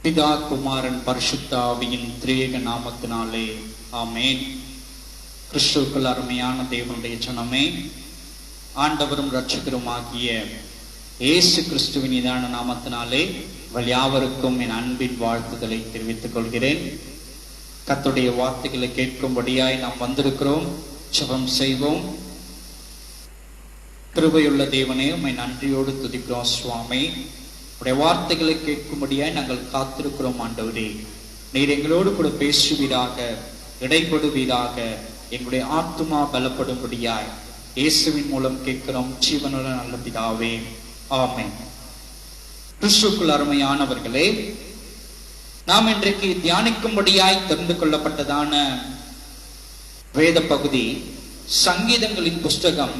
பிதா குமாரன் பரிசுத்த ஆவியின் திரியேக நாமத்தினாலே ஆமென். கிறிஸ்துவுக்குள் அருமையான தேவனுடைய ஜனமே, ஆண்டவரும் இரட்சகருமாகிய இயேசு கிறிஸ்துவின் இதான நாமத்தினாலே யாவருக்கும் என் அன்பின் வாழ்த்துதலை தெரிவித்துக் கொள்கிறேன். கர்த்தருடைய வார்த்தைகளை கேட்கும்படியாய் நாம் வந்திருக்கிறோம். ஜெபம் செய்வோம். கிருபையுள்ள தேவனே, உம்மை நன்றியோடு துதிக்கிறோம் சுவாமி. உடைய வார்த்தைகளை கேட்கும்படியாய் நாங்கள் காத்திருக்கிறோம். ஆண்டவரே, நீர் எங்களோடு கூட பேசுவீராக, இடைப்படுவீராக. எங்களுடைய ஆத்துமா பலப்படும்படியாய் இயேசுவின் மூலம் கேட்கிறோம் ஜீவனுள்ள நல்ல பிதாவே, ஆமென். கிறிஸ்துவுக்குள் அருமையானவர்களே, நாம் இன்றைக்கு தியானிக்கும்படியாய் தெரிந்து கொள்ளப்பட்டதான வேத பகுதி சங்கீதங்களின் புஸ்தகம்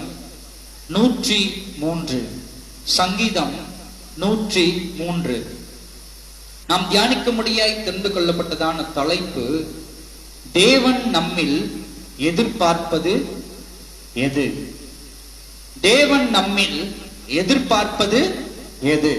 103. சங்கீதம் 103. நாம் தியானிக்கும்படியாய் தெரிந்து கொள்ளப்பட்டதான தலைப்பு, தேவன் நம்மில் எதிர்பார்ப்பது எது? தேவன் நம்மில் எதிர்பார்ப்பது எது?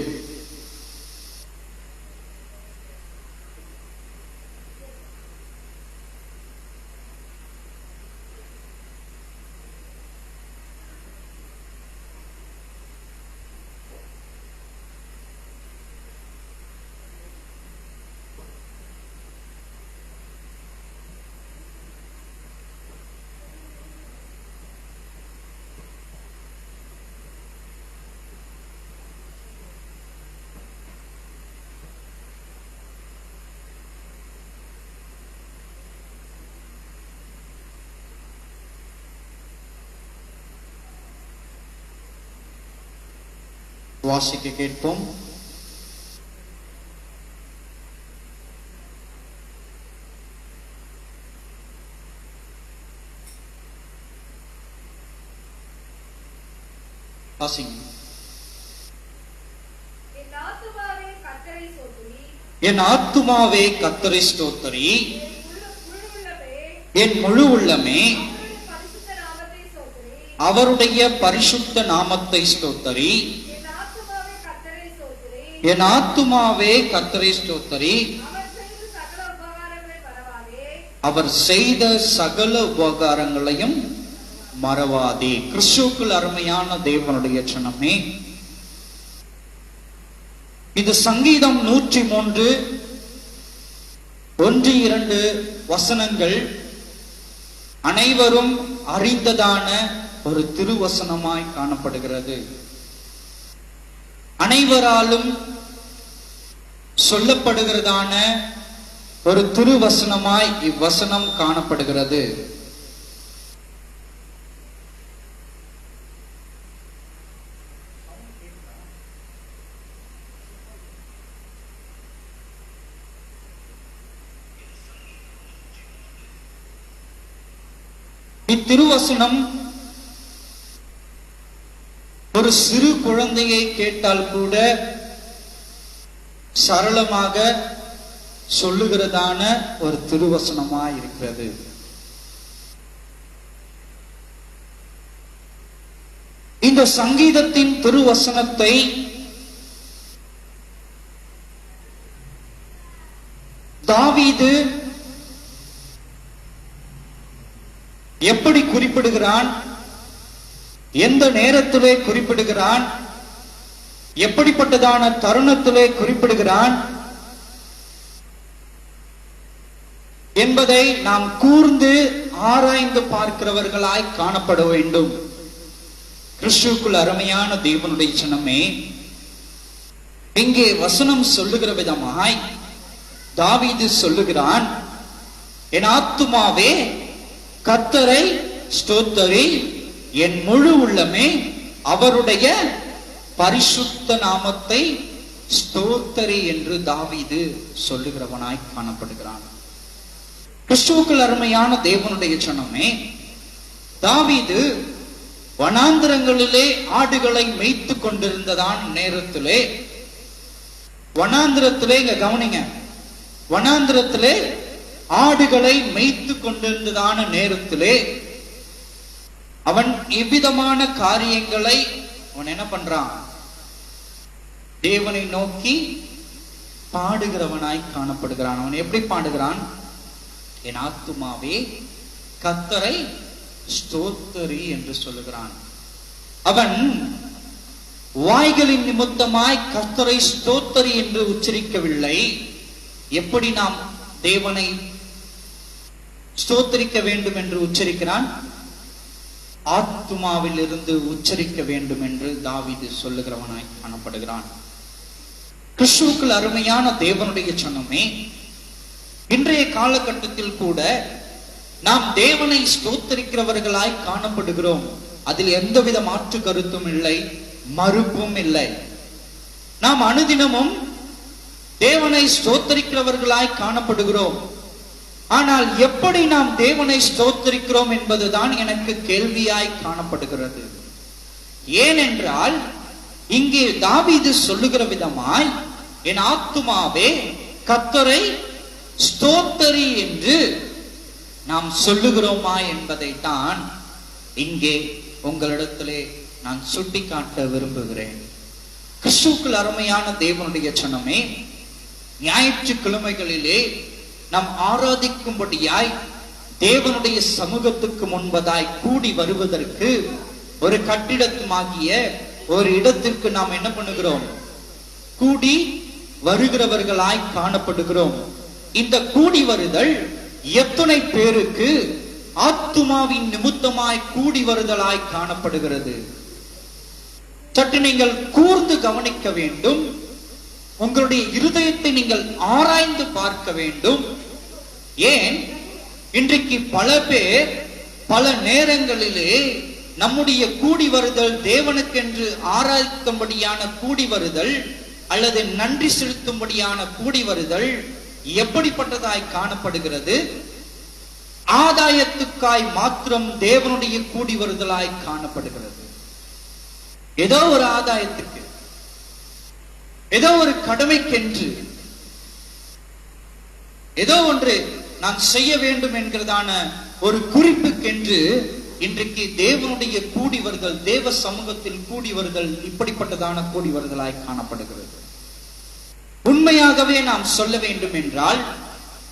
வாசிக்க கேட்போம். வாசிங்க. என் ஆத்துமாவே கர்த்தரை ஸ்தோத்திரி, என் முழு உள்ளமே அவருடைய பரிசுத்த நாமத்தை ஸ்தோத்திரி. என் ஆத்துமாவே கர்த்தரை ஸ்தோத்திரி, அவர் செய்த சகல உபகாரங்களையும் மறவாதே. கிறிஸ்துவுக்குள் அருமையான தேவனுடைய ஜனமே, இது சங்கீதம் 103 1-2 வசனங்கள் அனைவரும் அறிந்ததான ஒரு திருவசனமாய் காணப்படுகிறது. அனைவராலும் சொல்லப்படுகிறதான ஒரு திருவசனமாய் இவ்வசனம் காணப்படுகிறது. இத்திருவசனம் ஒரு சிறு குழந்தையை கேட்டால் கூட சரளமாக சொல்லுகிறதான ஒரு திருவசனமாய் இருக்கிறது. இந்த சங்கீதத்தின் திருவசனத்தை தாவீது எப்படி குறிப்பிடுகிறான், எந்த நேரத்திலே குறிப்பிடுகிறான், எப்படிப்பட்டதான தருணத்திலே குறிப்பிடுகிறான் என்பதை நாம் கூர்ந்து ஆராய்ந்து பார்க்கிறவர்களாய் காணப்பட வேண்டும். கிறிஸ்துவுக்குள் அருமையான தேவனுடைய ஜனமே, இங்கே வசனம் சொல்லுகிற விதமாய் தாவீது சொல்லுகிறான், என் ஆத்துமாவே கர்த்தரை ஸ்தோத்திரி, என் முழு உள்ளமே அவருடைய பரிசுத்த நாமத்தை ஸ்தோத்திரி என்று தாவீது சொல்லுகிறவனாய் காணப்படுகிறான். கிறிஸ்துவுக்குள் அருமையான தேவனுடைய ஜனமே, தாவீது வனாந்திரங்களிலே ஆடுகளை மேய்த்து கொண்டிருந்ததான் நேரத்திலே, வனாந்திரத்திலே, இங்க கவனிங்க, வனாந்திரத்திலே ஆடுகளை மேய்த்து கொண்டிருந்ததான நேரத்திலே அவன் இவ்விதமான காரியங்களை அவன் என்ன பண்றான், தேவனை நோக்கி பாடுகிறவனாய் காணப்படுகிறான். அவன் எப்படி பாடுகிறான்? என் ஆத்துமாவே கர்த்தரை ஸ்தோத்தரி என்று சொல்லுகிறான். அவன் வாய்களின் நிமித்தமாய் கர்த்தரை ஸ்தோத்தரி என்று உச்சரிக்கவில்லை. எப்படி நாம் தேவனை ஸ்தோத்தரிக்க வேண்டும் என்று உச்சரிக்கிறான்? ஆத்துமாவில் இருந்து உச்சரிக்க வேண்டும் என்று தாவீது சொல்லுகிறவனாய் காணப்படுகிறான். கிறிஸ்துவுக்குள் அருமையான தேவனுடைய சொன்னமே, இன்றைய காலகட்டத்தில் கூட நாம் தேவனை ஸ்தோத்தரிக்கிறவர்களாய் காணப்படுகிறோம். அதில் எந்தவித மாற்று கருத்தும் இல்லை, மறுப்பும் இல்லை. நாம் அனுதினமும் தேவனை ஸ்தோத்தரிக்கிறவர்களாய் காணப்படுகிறோம். ஆனால் எப்படி நாம் தேவனை ஸ்தோத்தரிக்கிறோம் என்பதுதான் எனக்கு கேள்வியாய் காணப்படுகிறது. ஏனென்றால் இங்கே தாவீது சொல்லுகிற விதமாய் என் ஆத்துமாவே கர்த்தரை ஸ்தோத்தரி என்று நாம் சொல்லுகிறோமா என்பதைத்தான் இங்கே உங்களிடத்திலே நான் சுட்டிக்காட்ட விரும்புகிறேன். கிறிஸ்துவுக்குள் அருமையான தேவனுடைய சொன்னமே, ஞாயிற்றுக்கிழமைகளிலே நாம் ஆராதிக்கும்படியாய் தேவனுடைய சமூகத்துக்கு முன்பதாய் கூடி வருவதற்கு ஒரு கட்டிடமாகிய ஒரு இடத்திற்கு நாம் என்ன பண்ணுகிறோம்? கூடி வருகிறவர்களாய் காணப்படுகிறோம். இந்த கூடி வருதல் எத்தனை பேருக்கு ஆத்துமாவின் நிமித்தமாய் கூடி வருதலாய் காணப்படுகிறது? சற்று நீங்கள் கூர்ந்து கவனிக்க வேண்டும். உங்களுடைய இருதயத்தை நீங்கள் ஆராய்ந்து பார்க்க வேண்டும். ஏன் இன்றைக்கு பல பேர் பல நேரங்களிலே நம்முடைய கூடி வருதல் தேவனுக்கென்று ஆராய்க்கும்படியான கூடி வருதல் அல்லது நன்றி செலுத்தும்படியான கூடி வருதல் எப்படிப்பட்டதாய் காணப்படுகிறது? ஆதாயத்துக்காய் மாத்திரம் தேவனுடைய கூடி வருதலாய் காணப்படுகிறது. ஏதோ ஒரு ஆதாயத்துக்கு, ஏதோ ஒரு கடமைக்கென்று, ஏதோ ஒன்று நான் செய்ய வேண்டும் என்கிறதான ஒரு குறிப்புக்கென்று இன்றைக்கு தேவனுடைய கூடி வருதல், தேவ சமூகத்தில் கூடி வருதல் இப்படிப்பட்டதான கூடி வருதலாய் காணப்படுகிறது. உண்மையாகவே நாம் சொல்ல வேண்டும் என்றால்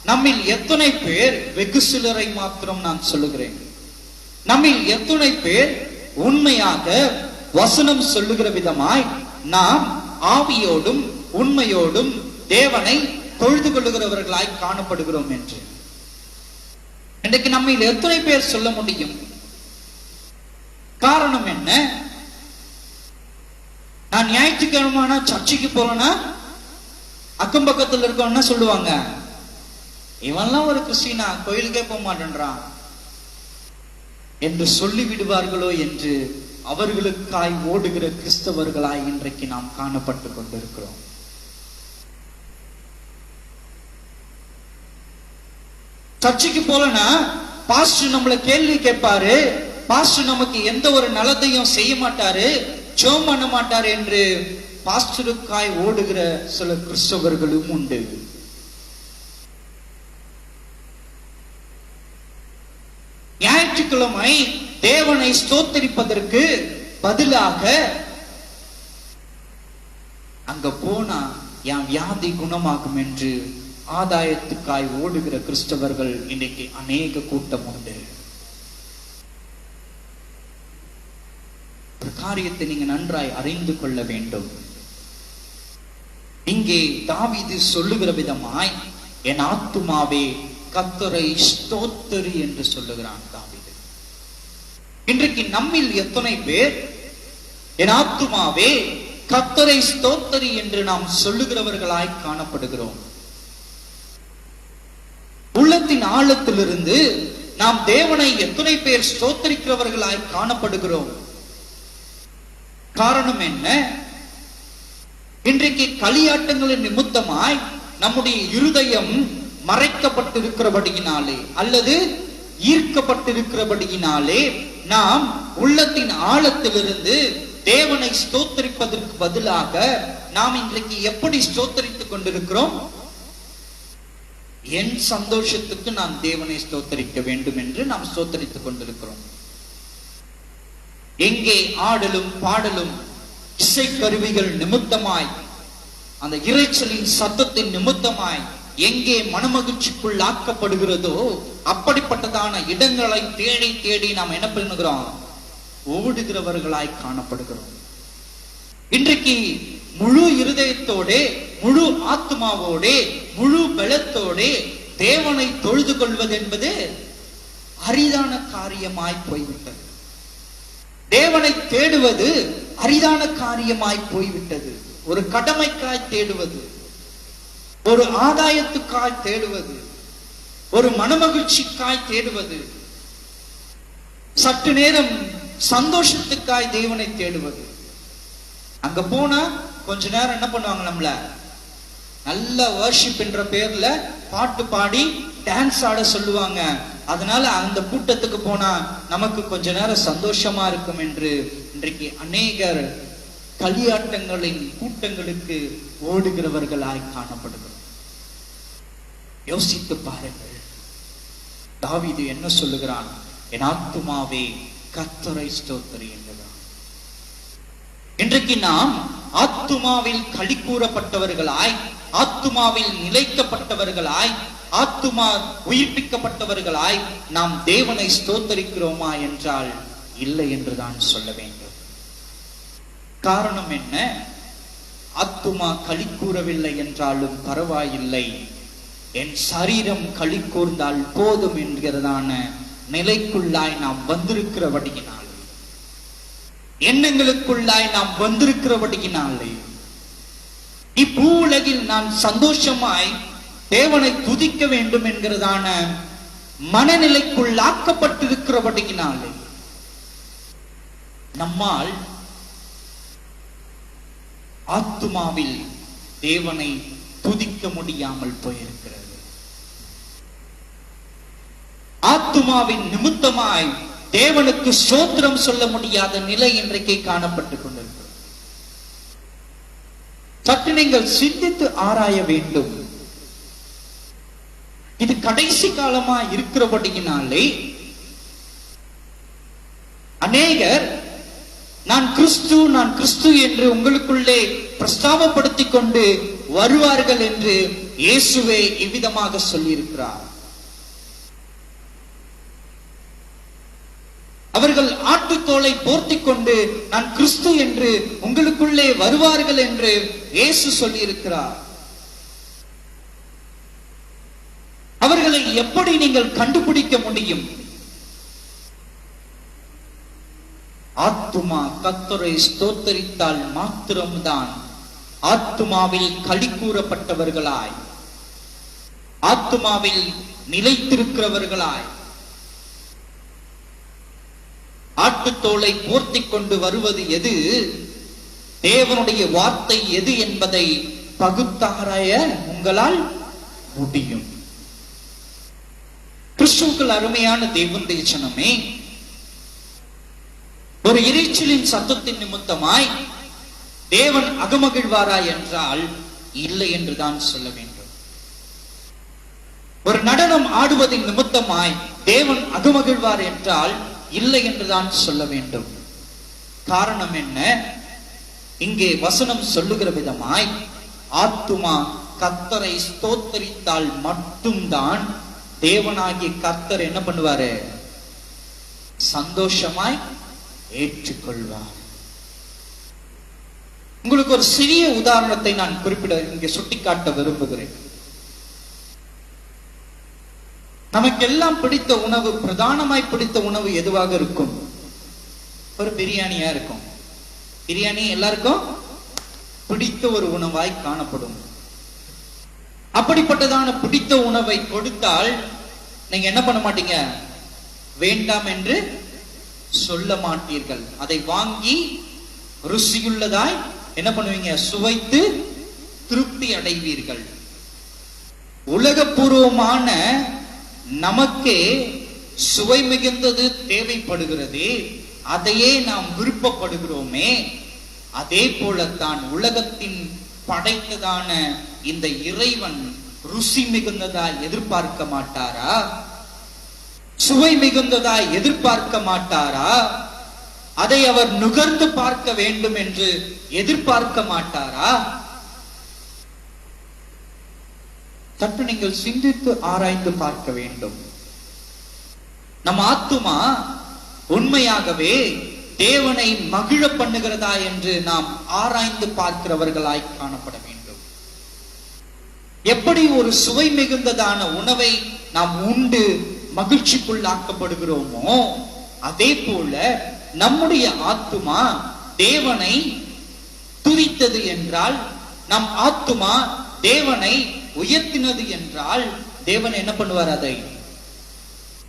நம்மில் எத்தனை பேர், வெகு சிலரை மாத்திரம் நான் சொல்லுகிறேன், நம்மில் எத்தனை பேர் உண்மையாக வசனம் சொல்லுகிற விதமாய் நாம் ஆவியோடும் உண்மையோடும் தேவனை தொழுது கொள்ளுகிறவர்களாய் காணப்படுகிறோம் என்று இன்றைக்கு நம்மில் எத்தனை பேர் சொல்ல முடியும்? காரணம் என்ன? நான் ஞாயிற்றுக்கிழமை சர்ச்சைக்கு போறேன்னா அக்கம் பக்கத்தில் இருக்கவன்னா சொல்லுவாங்க, இவன்லாம் ஒரு கிறிஸ்டினா, கோயிலுக்கே போக மாட்டேன்றான் என்று சொல்லி விடுவார்களோ என்று அவர்களுக்காய் ஓடுகிற கிறிஸ்தவர்களாய் இன்றைக்கு நாம் காணப்பட்டு கொண்டிருக்கிறோம். சர்ச்சைக்கு போலனா பாஸ்டர் நம்மளை கேள்வி கேட்பாரு, பாஸ்டர் நமக்கு எந்த ஒரு நலத்தையும் செய்ய மாட்டாரு, ஜெபம் பண்ண மாட்டாரு என்று பாஸ்டருக்காய் ஓடுகிற சில கிறிஸ்தவர்களும் உண்டு. ஞாயிற்றுக்கிழமை தேவனை ஸ்தோத்தரிப்பதற்கு பதிலாக அங்க போனா என் வியாதி குணமாகும் என்று ஆதாயத்துக்காய் ஓடுகிற கிறிஸ்தவர்கள் இன்னைக்கு அநேக கூட்டம் உண்டு. ஒரு காரியத்தை நீங்க நன்றாய் அறிந்து கொள்ள வேண்டும். இங்கே தாவீது சொல்லுகிற விதமாய் என் ஆத்துமாவே கர்த்தரை ஸ்தோத்தரி என்று சொல்லுகிறான் தாவீது. இன்றைக்கு நம்மில் எத்தனை பேர் என் ஆத்துமாவே கர்த்தரை ஸ்தோத்தரி என்று நாம் சொல்லுகிறவர்களாய் காணப்படுகிறோம்? உள்ளத்தின் ஆழத்திலிருந்து நாம் தேவனை எத்தனை பேர் ஸ்தோத்தரிக்கிறவர்களாய் காணப்படுகிறோம்? காரணம் என்ன? இன்றைக்கு களியாட்டங்களின் நிமித்தமாய் நம்முடைய இருதயம் மறைக்கப்பட்டிருக்கிறபடியினாலே அல்லது ஈர்க்கப்பட்டிருக்கிறபடியினாலே நாம் உள்ளத்தின் ஆழத்திலிருந்து தேவனை ஸ்தோத்தரிப்பதற்கு பதிலாக நாம் இன்றைக்கு எப்படி ஸ்தோத்தரித்துக் கொண்டிருக்கிறோம்? என் சந்தோஷத்துக்கு நான் தேவனை ஸ்தோத்தரிக்க வேண்டும் என்று நாம் ஸ்தோத்தரித்துக் கொண்டிருக்கிறோம். எங்கே ஆடலும் பாடலும் இசை கருவிகள் நிமித்தமாய் அந்த இரைச்சலின் சத்தத்தின் நிமித்தமாய் எங்கே மனமகிழ்ச்சிக்குள் ஆக்கப்படுகிறதோ அப்படிப்பட்டதான இடங்களை தேடி தேடி நாம் என்ன பண்ணுகிறோம்? ஓடுகிறவர்களாய் காணப்படுகிறோம். இன்றைக்கு முழு இருதயத்தோட, முழு ஆத்மாவோட, முழு பலத்தோட தேவனை தொழுது கொள்வது என்பது அரிதான காரியமாய் போய்விட்டது. தேவனை தேடுவது அரிதான காரியமாய் போய்விட்டது. ஒரு கடமைக்காய் தேடுவது, ஒரு ஆதாயத்துக்காய் தேடுவது, ஒரு மனமகிழ்ச்சிக்காய் தேடுவது, சற்று நேரம் சந்தோஷத்துக்காய் தேவனை தேடுவது. அங்க போனா கொஞ்ச நேரம் என்ன பண்ணுவாங்க? நம்மள நல்ல வர்ஷிப் என்ற பேர்ல பாட்டு பாடி டான்ஸ் ஆட சொல்லுவாங்க. அதனால அந்த கூட்டத்துக்கு போனா நமக்கு கொஞ்ச நேரம் சந்தோஷமா இருக்கும் என்று இன்றைக்கு அநேகர் களியாட்டங்களின் கூட்டங்களுக்கு ஓடுகிறவர்களாய் காணப்படுகிறோம். யோசித்து பாருங்கள், தாவீது என்ன சொல்லுகிறான்? என் ஆத்துமாவே கர்த்தரை ஸ்தோத்திரி என்கிறான். இன்றைக்கு நாம் ஆத்துமாவில் களி கூறப்பட்டவர்களாய், ஆத்துமாவில் நிலைக்கப்பட்டவர்களாய், ஆத்துமா உயிர்ப்பிக்கப்பட்டவர்களாய் நாம் தேவனை ஸ்தோத்தரிக்கிறோமா என்றால் இல்லை என்றுதான் சொல்ல வேண்டும். காரணம் என்ன? ஆத்துமா களி கூறவில்லை என்றாலும் பரவாயில்லை, என் சரீரம் களி கூர்ந்தால் போதும் என்கிறதான நிலைக்குள்ளாய் நாம் வந்திருக்கிறபடியினாலே, எண்ணங்களுக்குள்ளாய் நாம் வந்திருக்கிறபடியினாலே, இப்பூ உலகில் நான் சந்தோஷமாய் தேவனை துதிக்க வேண்டும் என்கிறதான மனநிலைக்குள்ளாக்கப்பட்டிருக்கிறபடியினாலே நம்மால் ஆத்துமாவில் தேவனை துதிக்க முடியாமல் போயிருக்கிறது. ஆத்துமாவின் நிமித்தமாய் தேவனுக்கு ஸ்தோத்திரம் சொல்ல முடியாத நிலை இன்றைக்கு காணப்பட்டுக் கொண்டிருக்கிறது. சற்று நீங்கள் சிந்தித்து ஆராய வேண்டும். இது கடைசி காலமா இருக்கிறபடியினாலே அநேகர் நான் கிறிஸ்து என்று உங்களுக்குள்ளே பிரஸ்தாபப்படுத்திக் கொண்டு வருவார்கள் என்று இயேசுவே இவ்விதமாக சொல்லியிருக்கிறார். அவர்கள் ஆட்டுத்தோலை போர்த்திக் கொண்டு நான் கிறிஸ்து என்று உங்களுக்குள்ளே வருவார்கள் என்று இயேசு சொல்லியிருக்கிறார். அவர்களை எப்படி நீங்கள் கண்டுபிடிக்க முடியும்? ஆத்துமா கர்த்தரை ஸ்தோத்தரித்தால் மாத்திரம்தான் ஆத்துமாவில் களி கூறப்பட்டவர்களாய், ஆத்துமாவில் நிலைத்திருக்கிறவர்களாய், ஆட்டுத்தோலை போர்த்திக் கொண்டு வருவது எது, தேவனுடைய வார்த்தை எது என்பதை பகுத்தாராய உங்களால் முடியும். கிறிஸ்துவுக்குள் அருமையான தேவனுடைய ஜனமே, ஒரு இரைச்சலின் சத்தத்தின் நிமித்தமாய் தேவன் அகமகிழ்வாரா என்றால் இல்லை என்றுதான் சொல்ல வேண்டும். ஒரு நடனம் ஆடுவதின் நிமித்தமாய் தேவன் அகமகிழ்வார் என்றால் இல்லை என்றுதான் சொல்ல வேண்டும். காரணம் என்ன? இங்கே வசனம் சொல்லுகிற விதமாய் ஆத்துமா கர்த்தரை ஸ்தோத்தரித்தால் மட்டும்தான் தேவனாகிய கர்த்தர் என்ன பண்ணுவாரு? சந்தோஷமாய் ஏற்றுக்கொள்வார். உங்களுக்கு ஒரு சிறிய உதாரணத்தை நான் குறிப்பிட இங்கே சுட்டிக்காட்ட விரும்புகிறேன். நமக்கெல்லாம் பிடித்த உணவு, பிரதானமாய் பிடித்த உணவு எதுவாக இருக்கும்? ஒரு பிரியாணியா இருக்கும். பிரியாணி எல்லாருக்கும் பிடித்த ஒரு உணவாய் காணப்படும். அப்படிப்பட்டதான பிடித்த உணவை கொடுத்தால் நீங்க என்ன பண்ண மாட்டீங்க? வேண்டாம் என்று சொல்ல மாட்டீர்கள். அதை வாங்கி ருசியுள்ளதாய் என்ன பண்ணுவீங்க? சுவைத்து திருப்தி அடைவீர்கள். உலகபூர்வமான நமக்கே சுவை மிகுந்தது தேவைப்படுகிறது, அதையே நாம் விருப்பப்படுகிறோமே. அதே போலத்தான் உலகத்தின் படைத்ததான இந்த இறைவன் ருசி மிகுந்ததாய் எதிர்பார்க்க மாட்டாரா? சுவை மிகுந்ததாய் எதிர்பார்க்க மாட்டாரா? அதை அவர் நுகர்ந்து பார்க்க வேண்டும் என்று எதிர்பார்க்க மாட்டாரா? சற்று நீங்கள் சிந்தித்து ஆராய்ந்து பார்க்க வேண்டும். நம் ஆத்துமா உண்மையாகவே தேவனை மகிழ பண்ணுகிறதா என்று நாம் ஆராய்ந்து பார்க்கிறவர்களாய் காணப்பட வேண்டும். எப்படி ஒரு சுவை மிகுந்ததான உணவை நாம் உண்டு மகிழ்ச்சிக்குள்ளாக்கப்படுகிறோமோ, அதே போல நம்முடைய ஆத்துமா தேவனை துதித்தது என்றால், நம் ஆத்துமா தேவனை உயர்த்தினது என்றால், தேவன் என்ன பண்ணுவார்?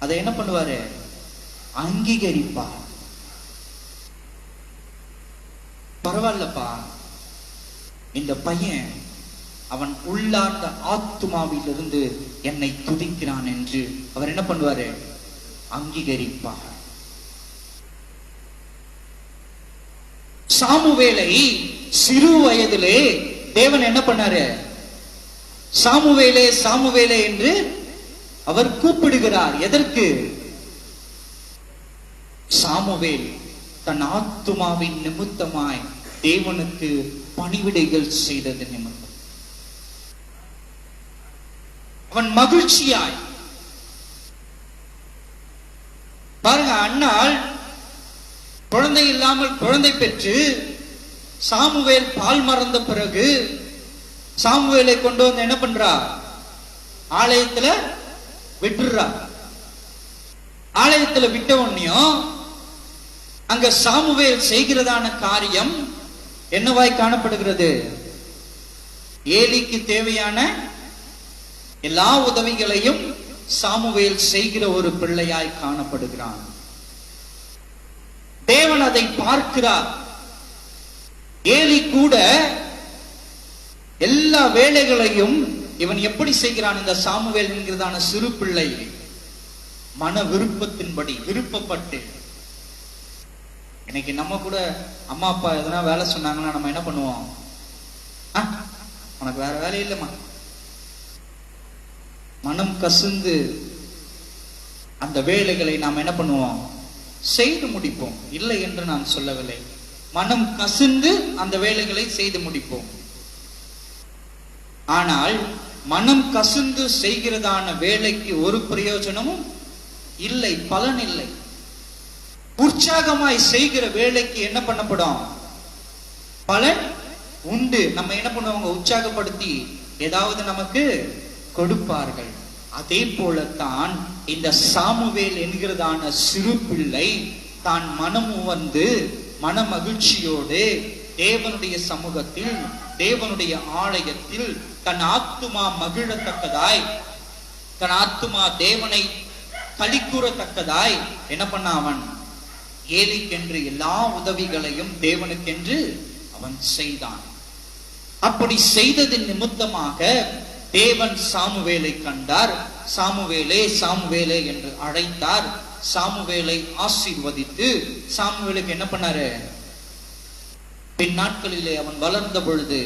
அதை என்ன பண்ணுவாரு? அங்கீகரிப்பார். பரவாயில்லப்பா, இந்த பையன் அவன் உள்ளார்ந்த ஆத்துமாவிலிருந்து என்னை துதிக்கிறான் என்று அவர் என்ன பண்ணுவாரு? அங்கீகரிப்பார். சாமுவேலை சிறு வயதிலே தேவன் என்ன பண்ணாரு? சாமுவேலே சாமுவேலே என்று அவர் கூப்பிடுகிறார். எதற்கு? சாமுவேல் தன் ஆத்துமாவின் நிமித்தமாய் தேவனுக்கு பணிவிடைகள் செய்தது நிமித்தம். அவன் மகிழ்ச்சியாய் பாருங்க, அண்ணாள் குழந்தை இல்லாமல் குழந்தை பெற்று சாமுவேல் பால் மறந்த பிறகு சாமுவேலை கொண்டு வந்து என்ன பண்றா? ஆலயத்துல விட்டுறா. ஆலயத்துல விட்ட உடனேயும் அங்க சாமுவேல் செய்கிறதான காரியம் என்னவாய் காணப்படுகிறது? ஏலிக்கு தேவையான எல்லா உதவிகளையும் சாமுவேல் செய்கிற ஒரு பிள்ளையாய் காணப்படுகிறான். தேவன் அதை பார்க்கிறார். ஏலி கூட எல்லா வேலைகளையும் இவன் எப்படி செய்கிறான்? இந்த சாமுவேல் என்கிறதான சிறு பிள்ளை மன விருப்பத்தின்படி விருப்பப்பட்டு. இன்னைக்கு நம்ம கூட அம்மா அப்பா எதனா வேலை சொன்னாங்கன்னா நம்ம என்ன பண்ணுவோம்? உனக்கு வேற வேலை இல்லைம்மா, மனம் கசிந்து அந்த வேலைகளை நாம் என்ன பண்ணுவோம்? செய்து முடிப்போம். இல்லை என்று நான் சொல்லவில்லை. மனம் கசிந்து அந்த வேலைகளை செய்து முடிப்போம். ஆனால் மனம் கசிந்து செய்கிறதான வேலைக்கு ஒரு பிரயோஜனமும் இல்லை, பலன் இல்லை. உற்சாகமாய் செய்கிற வேலைக்கு என்ன பண்ணப்படும்? பலன் உண்டு. நம்ம என்ன பண்ணுவாங்க? உற்சாகப்படுத்தி ஏதாவது நமக்கு கொடுப்பார்கள். அதே போலத்தான் இந்த சாமுவேல் என்கிறதான சிறு பிள்ளை தான் மனம் வந்து மன மகிழ்ச்சியோடு தேவனுடைய சமூகத்தில் தேவனுடைய ஆலயத்தில் தன் ஆத்துமா மகிழத்தக்கதாய், தன் ஆத்துமா தேவனை களிக்கூறத்தக்கதாய் என்ன பண்ண? அவன் ஏலிக்கென்று எல்லா உதவிகளையும் தேவனுக்கென்று அவன் செய்தான். அப்படி செய்ததின் நிமித்தமாக தேவன் சாமுவேலை கண்டார். சாமுவேலே சாமுவேலே என்று அழைத்தார். சாமுவேலை ஆசீர்வதித்து சாமுவேலுக்கு என்ன பண்ணாரு? பின் நாட்களிலே அவன் வளர்ந்த பொழுது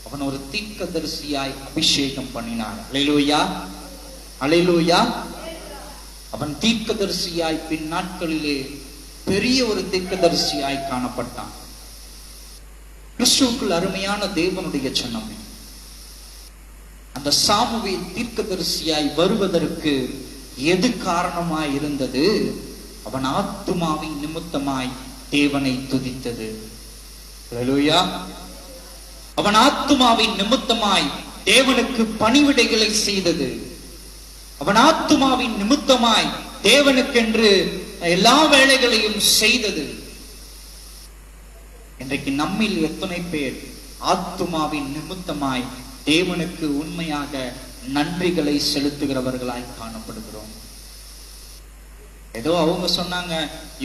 அவன் ஒரு தீர்க்கதரிசியாய் அபிஷேகம் பண்ணினார். அல்லேலூயா, அல்லேலூயா. அவன் தீர்க்கதரிசியாய் பின் நாட்களிலே பெரிய ஒரு தீர்க்கதரிசியாய் காணப்பட்டான். கிறிஸ்துவுக்குள் அருமையான தேவனுடைய ஜனமே, அந்த சாமுவேல் தீர்க்கதரிசியாய் வருவதற்கு எது காரணமாய் இருந்தது? அவன் ஆத்துமாவின் நிமித்தமாய் தேவனை துதித்தது. அல்லேலூயா. அவன் ஆத்துமாவின் நிமித்தமாய் தேவனுக்கு பணிவிடைகளை செய்தது. அவன் ஆத்துமாவின் நிமித்தமாய் தேவனுக்கென்று எல்லா வேலைகளையும் செய்தது. இன்றைக்கு நம்மில் எத்தனை பேர் ஆத்துமாவின் நிமித்தமாய் தேவனுக்கு உண்மையாக நன்றிகளை செலுத்துகிறவர்களாய் காணப்படுகிறோம்? ஏதோ அவங்க சொன்னாங்க,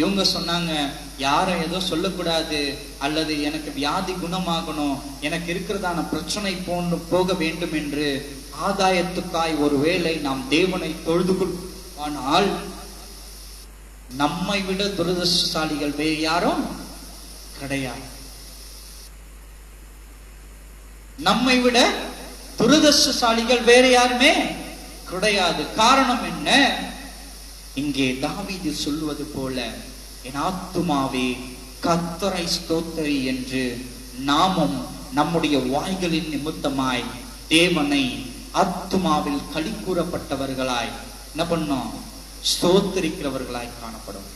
இவங்க சொன்னாங்க, யாரும் ஏதோ சொல்லக்கூடாது, அல்லது எனக்கு வியாதி குணமாகணும், எனக்கு இருக்கிறதான பிரச்சனை போக வேண்டும் என்று ஆதாயத்துக்காய் ஒருவேளை நாம் தேவனை தொழுது கொள்வானால் நம்மை விட துரதிர்ஷ்டசாலிகள் வேறு யாரும் கிடையாது. நம்மை விட துரதிர்ஷ்டசாலிகள் வேற யாருமே கிடையாது. காரணம் என்ன? இங்கே தாவீது சொல்வது போல, என் ஆத்துமாவே கர்த்தரை ஸ்தோத்திரி என்று நாமும் நம்முடைய வாய்களின் நிமித்தமாய் தேவனை ஆத்துமாவில் களி கூறப்பட்டவர்களாய் என்ன பண்ணோம்? ஸ்தோத்திரிக்கிறவர்களாய் காணப்படும்.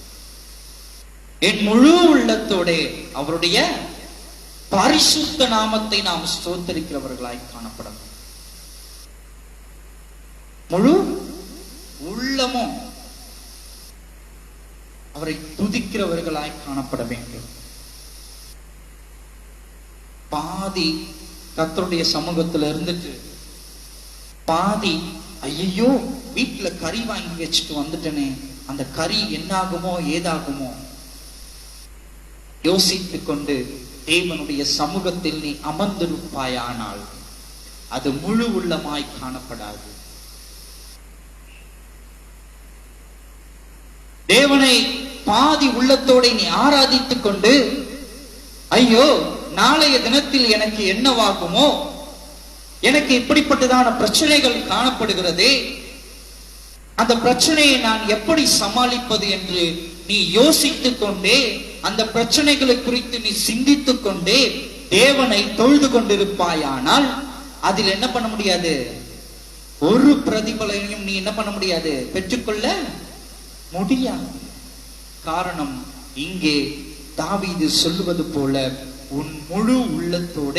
என் முழு உள்ளத்தோட அவருடைய பரிசுத்த நாமத்தை நாம் ஸ்தோத்திரிக்கிறவர்களாய் காணப்படும். முழு உள்ளமும் அவரை துதிக்கிறவர்களாய் காணப்பட வேண்டும். பாதி கர்த்தருடைய சமூகத்துல இருந்துட்டு பாதி ஐயோ வீட்டுல கறி வாங்கி வச்சுட்டு வந்துட்டனே, அந்த கறி என்னாகுமோ ஏதாகுமோ யோசித்துக் கொண்டு தேவனுடைய சமூகத்தில் நீ அமர்ந்திருப்பாயானால் அது முழு உள்ளமாய் காணப்படாது. தேவனை பாதி உள்ளத்தோட நீ ஆராதித்துக் கொண்டு ஐயோ நாளைய தினத்தில் எனக்கு என்னவாகுமோ, எனக்கு இப்படிப்பட்டதான பிரச்சனைகள் காணப்படுகிறதே, அந்த பிரச்சனையை நான் எப்படி சமாளிப்பது என்று நீ யோசித்துக் கொண்டே, அந்த பிரச்சனைகளை குறித்து நீ சிந்தித்துக் கொண்டே தேவனை தொழுது கொண்டிருப்பாயானால் அதில் என்ன பண்ண முடியாது? ஒரு பிரதிபலனையும் நீ என்ன பண்ண முடியாது? பெற்றுக்கொள்ள முடியாது. காரணம், இங்கே தாவீது சொல்லுவது போல உன் முழு உள்ளத்தோட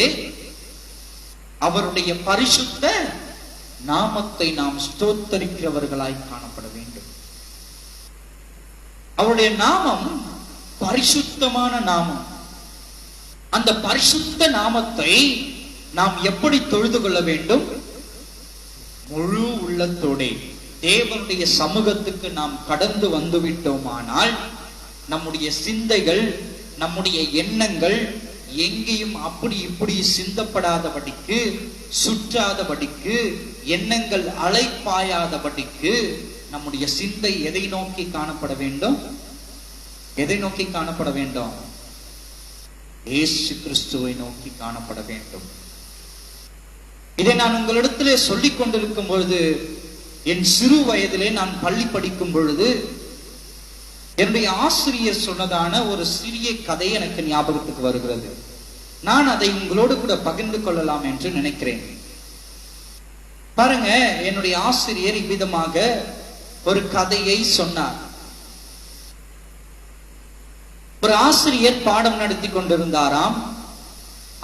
அவருடைய பரிசுத்த நாமத்தை நாம் ஸ்தோத்தரிக்கிறவர்களாய் காணப்பட வேண்டும். அவருடைய நாமம் பரிசுத்தமான நாமம். அந்த பரிசுத்த நாமத்தை நாம் எப்படி தொழுது கொள்ள வேண்டும்? முழு உள்ளத்தோட தேவனுடைய சமூகத்துக்கு நாம் கடந்து வந்து விட்டோமானால் நம்முடைய சிந்தைகள், நம்முடைய எண்ணங்கள் எங்கேயும் அப்படி இப்படி சிந்தப்படாதபடிக்கு, சுற்றாதபடிக்கு, எண்ணங்கள் அலைப்பாயாதபடிக்கு நம்முடைய சிந்தை எதை நோக்கி காணப்பட வேண்டும்? எதை நோக்கி காணப்பட வேண்டும்? இயேசு கிறிஸ்துவை நோக்கி காணப்பட வேண்டும். இதை நான் உங்களிடத்திலே சொல்லிக் கொண்டிருக்கும் பொழுது, என் சிறு வயதிலே நான் பள்ளி படிக்கும் பொழுது என்னுடைய ஆசிரியர் சொன்னதான ஒரு சிறிய கதை எனக்கு ஞாபகத்துக்கு வருகிறது. நான் அதை உங்களோடு கூட பகிர்ந்து கொள்ளலாம் என்று நினைக்கிறேன். பாருங்க, என்னுடைய ஆசிரியர் இவ்விதமாக ஒரு கதையை சொன்னார். ஒரு ஆசிரியர் பாடம் நடத்தி கொண்டிருந்தாராம்.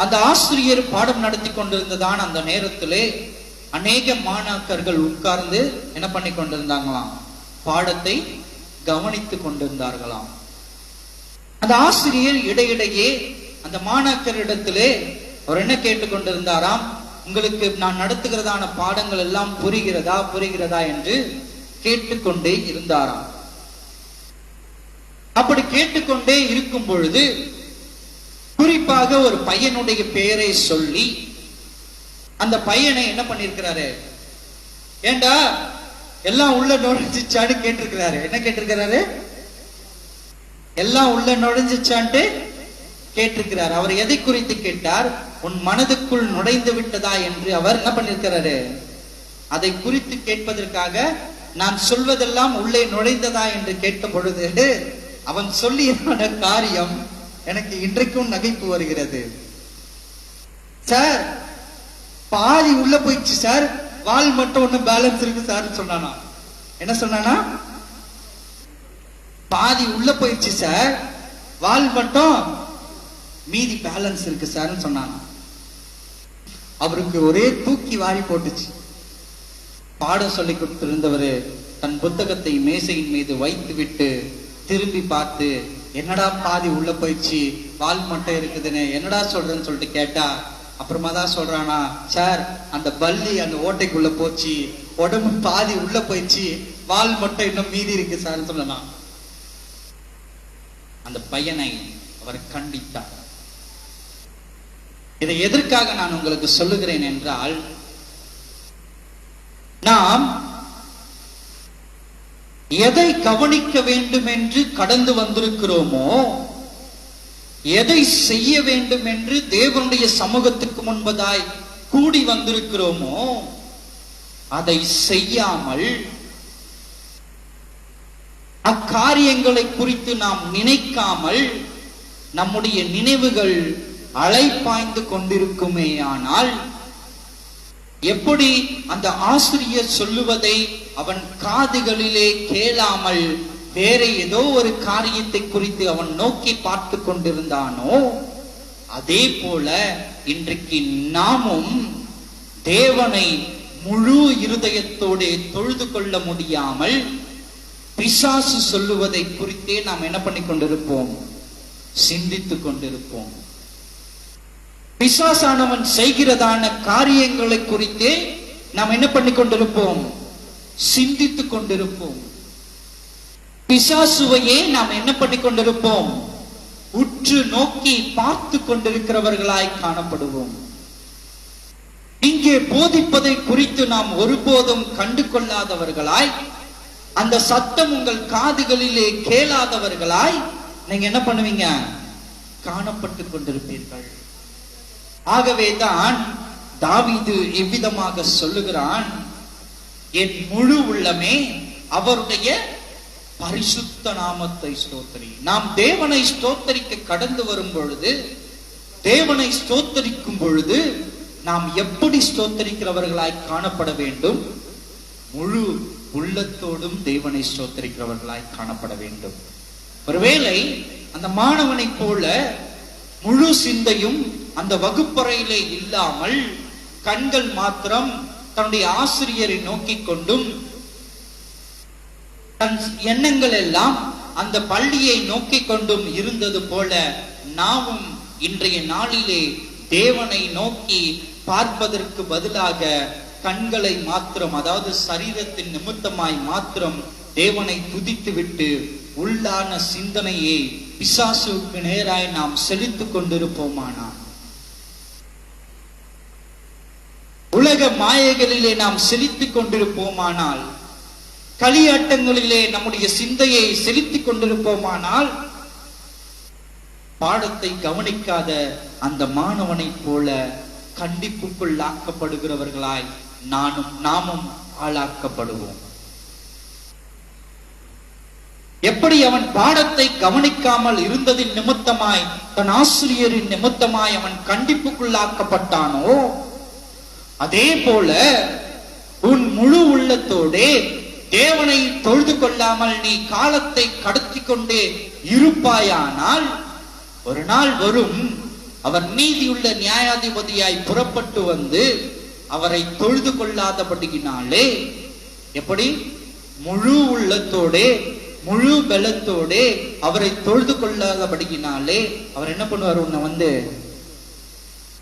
அந்த ஆசிரியர் பாடம் நடத்தி கொண்டிருந்ததான அந்த நேரத்திலே அநேக மாணாக்கர்கள் உட்கார்ந்து என்ன பண்ணி கொண்டிருந்தாங்களாம்? பாடத்தை கவனித்துக் கொண்டிருந்தார்களாம். அந்த ஆசிரியர் இடையிடையே அந்த மாணாக்கரிடத்திலே அவர் என்ன கேட்டுக் கொண்டிருந்தாராம்? உங்களுக்கு நான் நடத்துகிறதான பாடங்கள் எல்லாம் புரிகிறதா என்று கேட்டுக்கொண்டே இருந்தாராம். அப்படி கேட்டுக்கொண்டே இருக்கும் பொழுது குறிப்பாக ஒரு பையனுடைய பெயரை சொல்லி அந்த பையனை என்ன பண்ணிருக்கிறாரு? ஏண்டா எல்லாம் உள்ள நுழைஞ்சிச்சான்னு கேட்டிருக்கிறாரு. என்ன கேட்டிருக்கிறாரு? எல்லாம் உள்ள நுழைஞ்சிச்சான்ட்டு கேட்டிருக்கிறார். அவர் எதை குறித்து கேட்டார்? உன் மனதுக்குள் நுழைந்து விட்டதா என்று அவர் என்ன பண்ணிருக்கிறாரு? அதை குறித்து கேட்பதற்காக நான் சொல்வதெல்லாம் உள்ளே நுழைந்ததா என்று கேட்ட பொழுது அவன் சொல்லியதான காரியம் எனக்கு இன்றைக்கும் நகைப்பு வருகிறது. சார், பாதி உள்ள போயிடுச்சு சார், வால் மட்டும் ஒண்ணு பேலன்ஸ் இருக்கு சார் சொன்னானா. என்ன சொன்னானா? பாதி உள்ள போயிடுச்சு சார், வால் மட்டும் மீதி பேலன்ஸ் இருக்கு சார் சொன்னானா. அவருக்கு ஒரே தூக்கி வாரி போட்டுச்சு. பாடம் சொல்லி கொடுத்திருந்தவரு தன் புத்தகத்தை மேசையின் மீது வைத்து விட்டு திரும்பி பார்த்து, என்னடா பாதி உள்ள போயிடுச்சு, வால் மட்டும் இருக்குதுன்னு என்னடா சொல்றேன்னு சொல்லிட்டு கேட்டா, அப்புறமா தான் சொல்றானா, சார் அந்த பல்லி அந்த ஓட்டைக்குள்ள போச்சு, உடம்பு பாதி உள்ள போயிடுச்சு, வால் மட்டும் இன்னும் மீதி இருக்கு சார் சொல்லலாம். அந்த பையனை அவர் கண்டித்தார். இதை எதற்காக நான் உங்களுக்கு சொல்லுகிறேன் என்றால், நாம் எதை கவனிக்க வேண்டும் என்று கடந்து வந்திருக்கிறோமோ, எதை செய்ய வேண்டும் என்று தேவனுடைய சமூகத்துக்கு முன்பதாய் கூடி வந்திருக்கிறோமோ அதை செய்யாமல் அக்காரியங்களை குறித்து நாம் நினைக்காமல் நம்முடைய நினைவுகள் அலைப்பாய்ந்து கொண்டிருக்குமே ஆனால் எப்படி அந்த ஆசிரியர் சொல்லுவதை அவன் காதுகளிலே கேளாமல் வேற ஏதோ ஒரு காரியத்தை குறித்து அவன் நோக்கி பார்த்து கொண்டிருந்தானோ, அதே போல இன்றைக்கு நாமும் தேவனை முழு இருதயத்தோடு தொழுது கொள்ள முடியாமல் பிசாசு சொல்லுவதை குறித்தே நாம் என்ன பண்ணி கொண்டிருப்போம்? சிந்தித்துக் கொண்டிருப்போம். பிசாசானவன் செய்கிறதான காரியங்களை குறித்தே நாம் என்ன பண்ணி கொண்டிருப்போம்? சிந்தித்துக் கொண்டிருப்போம். பிசாசுவையே நாம் என்ன பண்ணி கொண்டிருப்போம்? உற்று நோக்கி பார்த்து கொண்டிருக்கிறவர்களாய் காணப்படுவோம். இங்கே போதிப்பதை குறித்து நாம் ஒருபோதும் கண்டு கொள்ளாதவர்களாய், அந்த சத்தம் உங்கள் காதுகளிலே கேளாதவர்களாய் நீங்க என்ன பண்ணுவீங்க? காணப்பட்டு கொண்டிருப்பீர்கள். ஆகவேதான் தாவீது இவ்விதமாக சொல்லுகிறான், என் முழு உள்ளமே அவருடைய பரிசுத்த நாமத்தை ஸ்தோத்திரி. நாம் தேவனை ஸ்தோத்தரிக்க கடந்து வரும் பொழுது, தேவனை ஸ்தோத்தரிக்கும் பொழுது நாம் எப்படி ஸ்தோத்தரிக்கிறவர்களாய் காணப்பட வேண்டும்? முழு உள்ளத்தோடும் தேவனை ஸ்தோத்தரிக்கிறவர்களாய் காணப்பட வேண்டும். ஒருவேளை அந்த மாணவனை போல முழு சிந்தையும் அந்த வகுப்பறையிலே இல்லாமல் கண்கள் மாத்திரம் தன்னுடைய ஆசிரியரை நோக்கி கொண்டும் தன் எண்ணங்கள் எல்லாம் அந்த பள்ளியை நோக்கி கொண்டும் இருந்தது போல நாமும் இன்றைய நாளிலே தேவனை நோக்கி பார்ப்பதற்கு பதிலாக கண்களை மாத்திரம், அதாவது சரீரத்தின் நிமித்தமாய் மாத்திரம் தேவனை துதித்து விட்டு உள்ளான சிந்தனையை பிசாசுக்கு நேராய் நாம் செலுத்திக் கொண்டிருப்போமானால், உலக மாயைகளிலே நாம் செலுத்திக் கொண்டிருப்போமானால், களியாட்டங்களிலே நம்முடைய சிந்தையை செலுத்திக் கொண்டிருப்போமானால், பாடத்தை கவனிக்காத அந்த மாணவனை போல கண்டிப்புக்குள் ஆக்கப்படுகிறவர்களாய் நாமும் ஆளாக்கப்படுவோம். எப்படி அவன் பாடத்தை கவனிக்காமல் இருந்ததின் நிமித்தமாய், தன் ஆசிரியரின் நிமித்தமாய் அவன் கண்டிப்புக்குள்ளாக்கப்பட்டானோ, அதே போல உன் முழு உள்ளத்தோடே தேவனை தொழுது கொள்ளாமல் நீ காலத்தை கடத்தி கொண்டே இருப்பாயானால், ஒரு நாள் வரும், அவர் நீதியுள்ள நியாயாதிபதியாய் புறப்பட்டு வந்து அவரை தொழுது கொள்ளாதபடியினாலே, எப்படி முழு உள்ளத்தோடே முழு பலத்தோடே அவரை தொழுது கொள்ளாதபடியினாலே அவர் என்ன பண்ணுவார்? உன்னை வந்து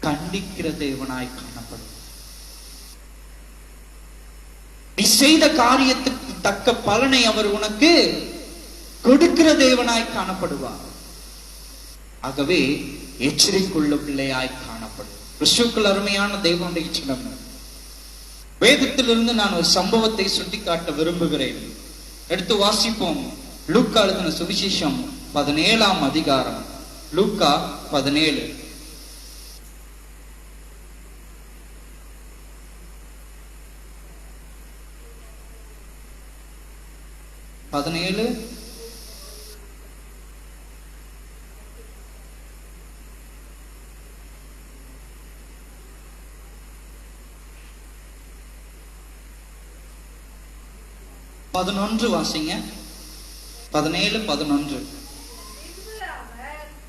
கண்டிக்கிற தேவனாய் காணப்படும். நீ செய்த காரியத்துக்கு தக்க பலனை அவர் உனக்கு கொடுக்கிற தேவனாய் காணப்படுவார். ஆகவே எச்சரிக்கையுள்ள பிள்ளையாய் காணப்படும். கிறிஸ்துவுக்குள் அருமையான தேவனுடைய சின்னம். வேதத்திலிருந்து நான் ஒரு சம்பவத்தை சுட்டிக்காட்ட விரும்புகிறேன். எடுத்து வாசிப்போம். லூக்கா எழுதின சுவிசேஷம் 17ஆம் அதிகாரம். லூக்கா 17. வாசிங்க. 17:11.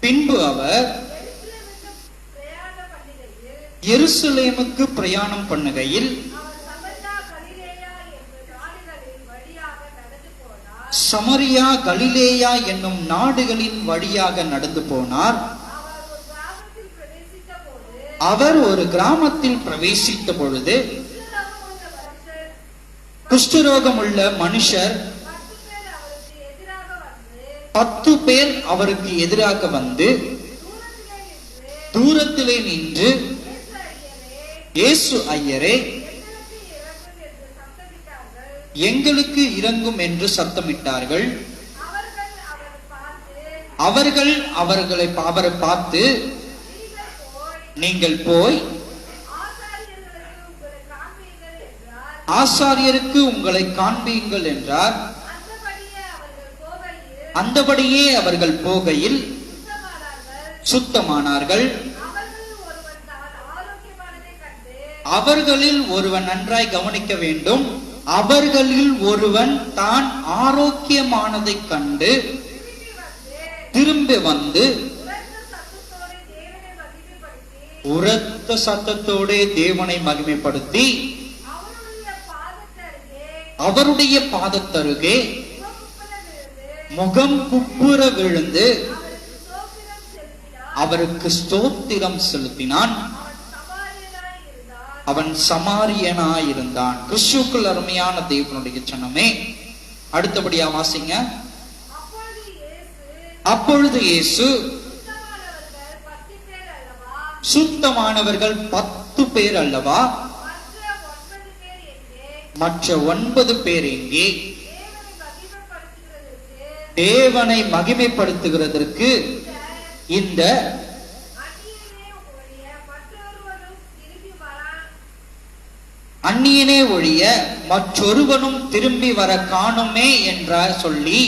பின்பு அவர் எருசலேமுக்கு பிரயாணம் பண்ணுகையில் சமரியா கலிலேயா என்னும் நாடுகளின் வழியாக நடந்து போனார். அவர் ஒரு கிராமத்தில் பிரவேசித்த பொழுது குஷ்டரோகம் உள்ள மனுஷர் 10 பேர் அவருக்கு எதிராக வந்து தூரத்திலே நின்று, இயேசு ஐயரே, எங்களுக்கு இரங்கும் என்று சத்தமிட்டார்கள். அவர்கள் அவரை பார்த்து, நீங்கள் போய் ஆசாரியருக்கு உங்களை காண்பீங்கள் என்றார். அந்தபடியே அவர்கள் போகையில் சுத்தமானார்கள். அவர்களில் ஒருவன் நன்றாய் கவனிக்க வேண்டும். அவர்களில் ஒருவன் தான் ஆரோக்கியமானதை கண்டு திரும்பி வந்து உரத்த சத்தத்தோடு தேவனை மகிமைப்படுத்தி அவருடைய பாதத்தருகே முகம் குப்புற விழுந்து அவருக்கு ஸ்தோத்திரம் செலுத்தினான். அவன் சமாரியனாயிருந்தான். கிறிஸ்துவுக்குள் அருமையான தேவனுடைய ஜனமே, அடுத்தபடியா வாசிங்க. அப்பொழுது இயேசு சுத்தமானவர்கள் 10 பேர் அல்லவா, மற்ற 9 பேர் எங்கே? தேவனை மகிமைப்படுத்துகிறதற்கு இந்த அந்நியனே ஒழிய மற்றொருவனும் திரும்பி வர காணுமே என்றார் சொல்லி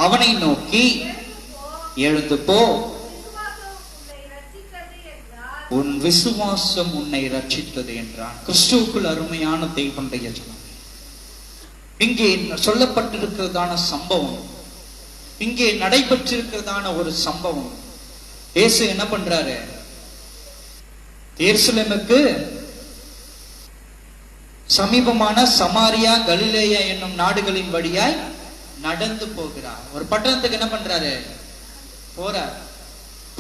அவனை நோக்கி, எழுந்து போ, உன் விசுவாசம் உன்னை ரட்சித்தது என்றான். கிறிஸ்துவுக்குள் அருமையான தேவனுடைய ஜனம், இங்கே சொல்லப்பட்டிருக்கிறதான சம்பவம், இங்கே நடைபெற்றிருக்கிறதான ஒரு சம்பவம். இயேசு என்ன பண்றாரு? எருசலேமுக்கு சமீபமான சமாரியா, கலிலேயா என்னும் நாடுகளின் வழியாய் நடந்து போகிறார். ஒரு பட்டணத்துக்கு என்ன பண்றாரு? போறார்.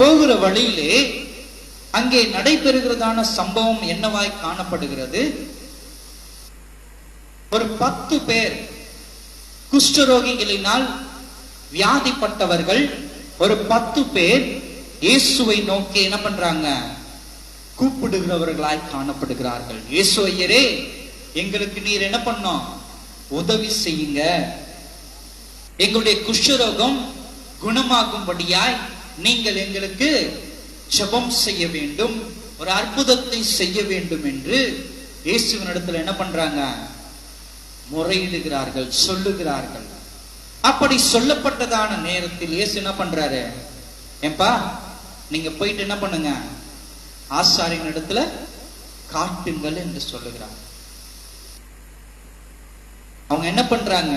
போகிற வழியிலே அங்கே நடைபெறுகிறதான சம்பவம் என்னவாய் காணப்படுகிறது? ஒரு 10 பேர் குஷ்டரோகிகளினால் வியாதிப்பட்டவர்கள், ஒரு 10 பேர் இயேசுவை நோக்கி என்ன பண்றாங்க? கூப்பிடுகிறவர்களாய் காணப்படுகிறார்கள். இயேசு ஐயரே, எங்களுக்கு நீர் என்ன பண்ணோம்? உதவி செய்யுங்க, எங்களுடைய குஷ்டரோகம் குணமாகும்படியாய் நீங்கள் எங்களுக்கு ஜெபம் செய்ய வேண்டும், ஒரு அற்புதத்தை செய்ய வேண்டும் என்று இயேசுவினிடத்தில் என்ன பண்றாங்க? முறையிடுகிறார்கள், சொல்லுகிறார்கள். அப்படி சொல்லப்பட்டதான நேரத்தில் இயேசு என்ன பண்றாரு? ஏன்பா, நீங்க போயிட்டு என்ன பண்ணுங்க? ஆசாரியன் இடத்துல காட்டுங்கள் என்று சொல்லுகிறார். அவங்க என்ன பண்றாங்க?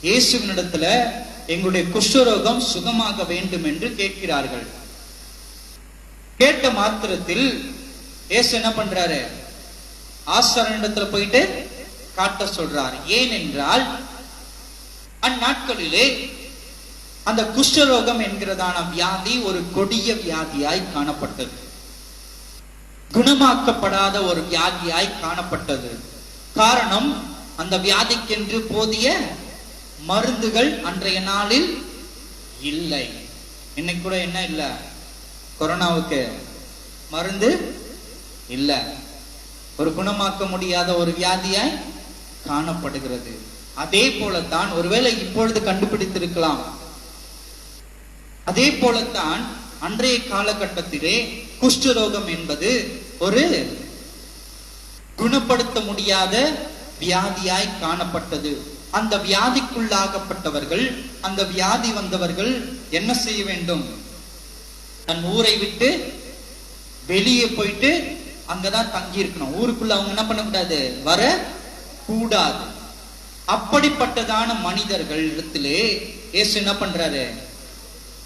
இயேசுவினிடத்துல எங்களுடைய குஷ்டரோகம் சுகமாக வேண்டும் என்று கேட்கிறார்கள். கேட்ட மாத்திரத்தில் இயேசு என்ன பண்றாரு? ஆசாரியனிடத்துல போயிட்டு காட்ட சொல்றார். ஏனென்றால் அந்நாட்களிலே அந்த குஷ்டரோகம் என்கிறதான வியாதி ஒரு கொடிய வியாதியாய் காணப்பட்டது, குணமாக்கப்படாத ஒரு வியாதியாய் காணப்பட்டது. காரணம், அந்த வியாதிக்கென்று போதிய மருந்துகள் அன்றைய நாளில் இல்லை. இன்னைக்கு கூட என்ன இல்ல? கொரோனாவுக்கு மருந்து இல்ல. ஒரு குணமாக்க முடியாத ஒரு வியாதியாய் காணப்படுகிறது. அதே போலத்தான், ஒருவேளை இப்பொழுது கண்டுபிடித்திருக்கலாம், அதே போலத்தான் அன்றைய காலகட்டத்திலே குஷ்டரோகம் என்பது ஒரு குணப்படுத்த முடியாத வியாதியாய் காணப்பட்டது. அந்த வியாதிக்குள்ளாகப்பட்டவர்கள், அந்த வியாதி வந்தவர்கள் என்ன செய்ய வேண்டும்? தன் ஊரை விட்டு வெளியே போயிட்டு அங்கதான் தங்கி இருக்கணும். ஊருக்குள்ள அவங்க என்ன பண்ணக்கூடாது? வர கூடாது. அப்படிப்பட்டதான மனிதர்கள் இடத்திலே இயேசு என்ன பண்றாரு?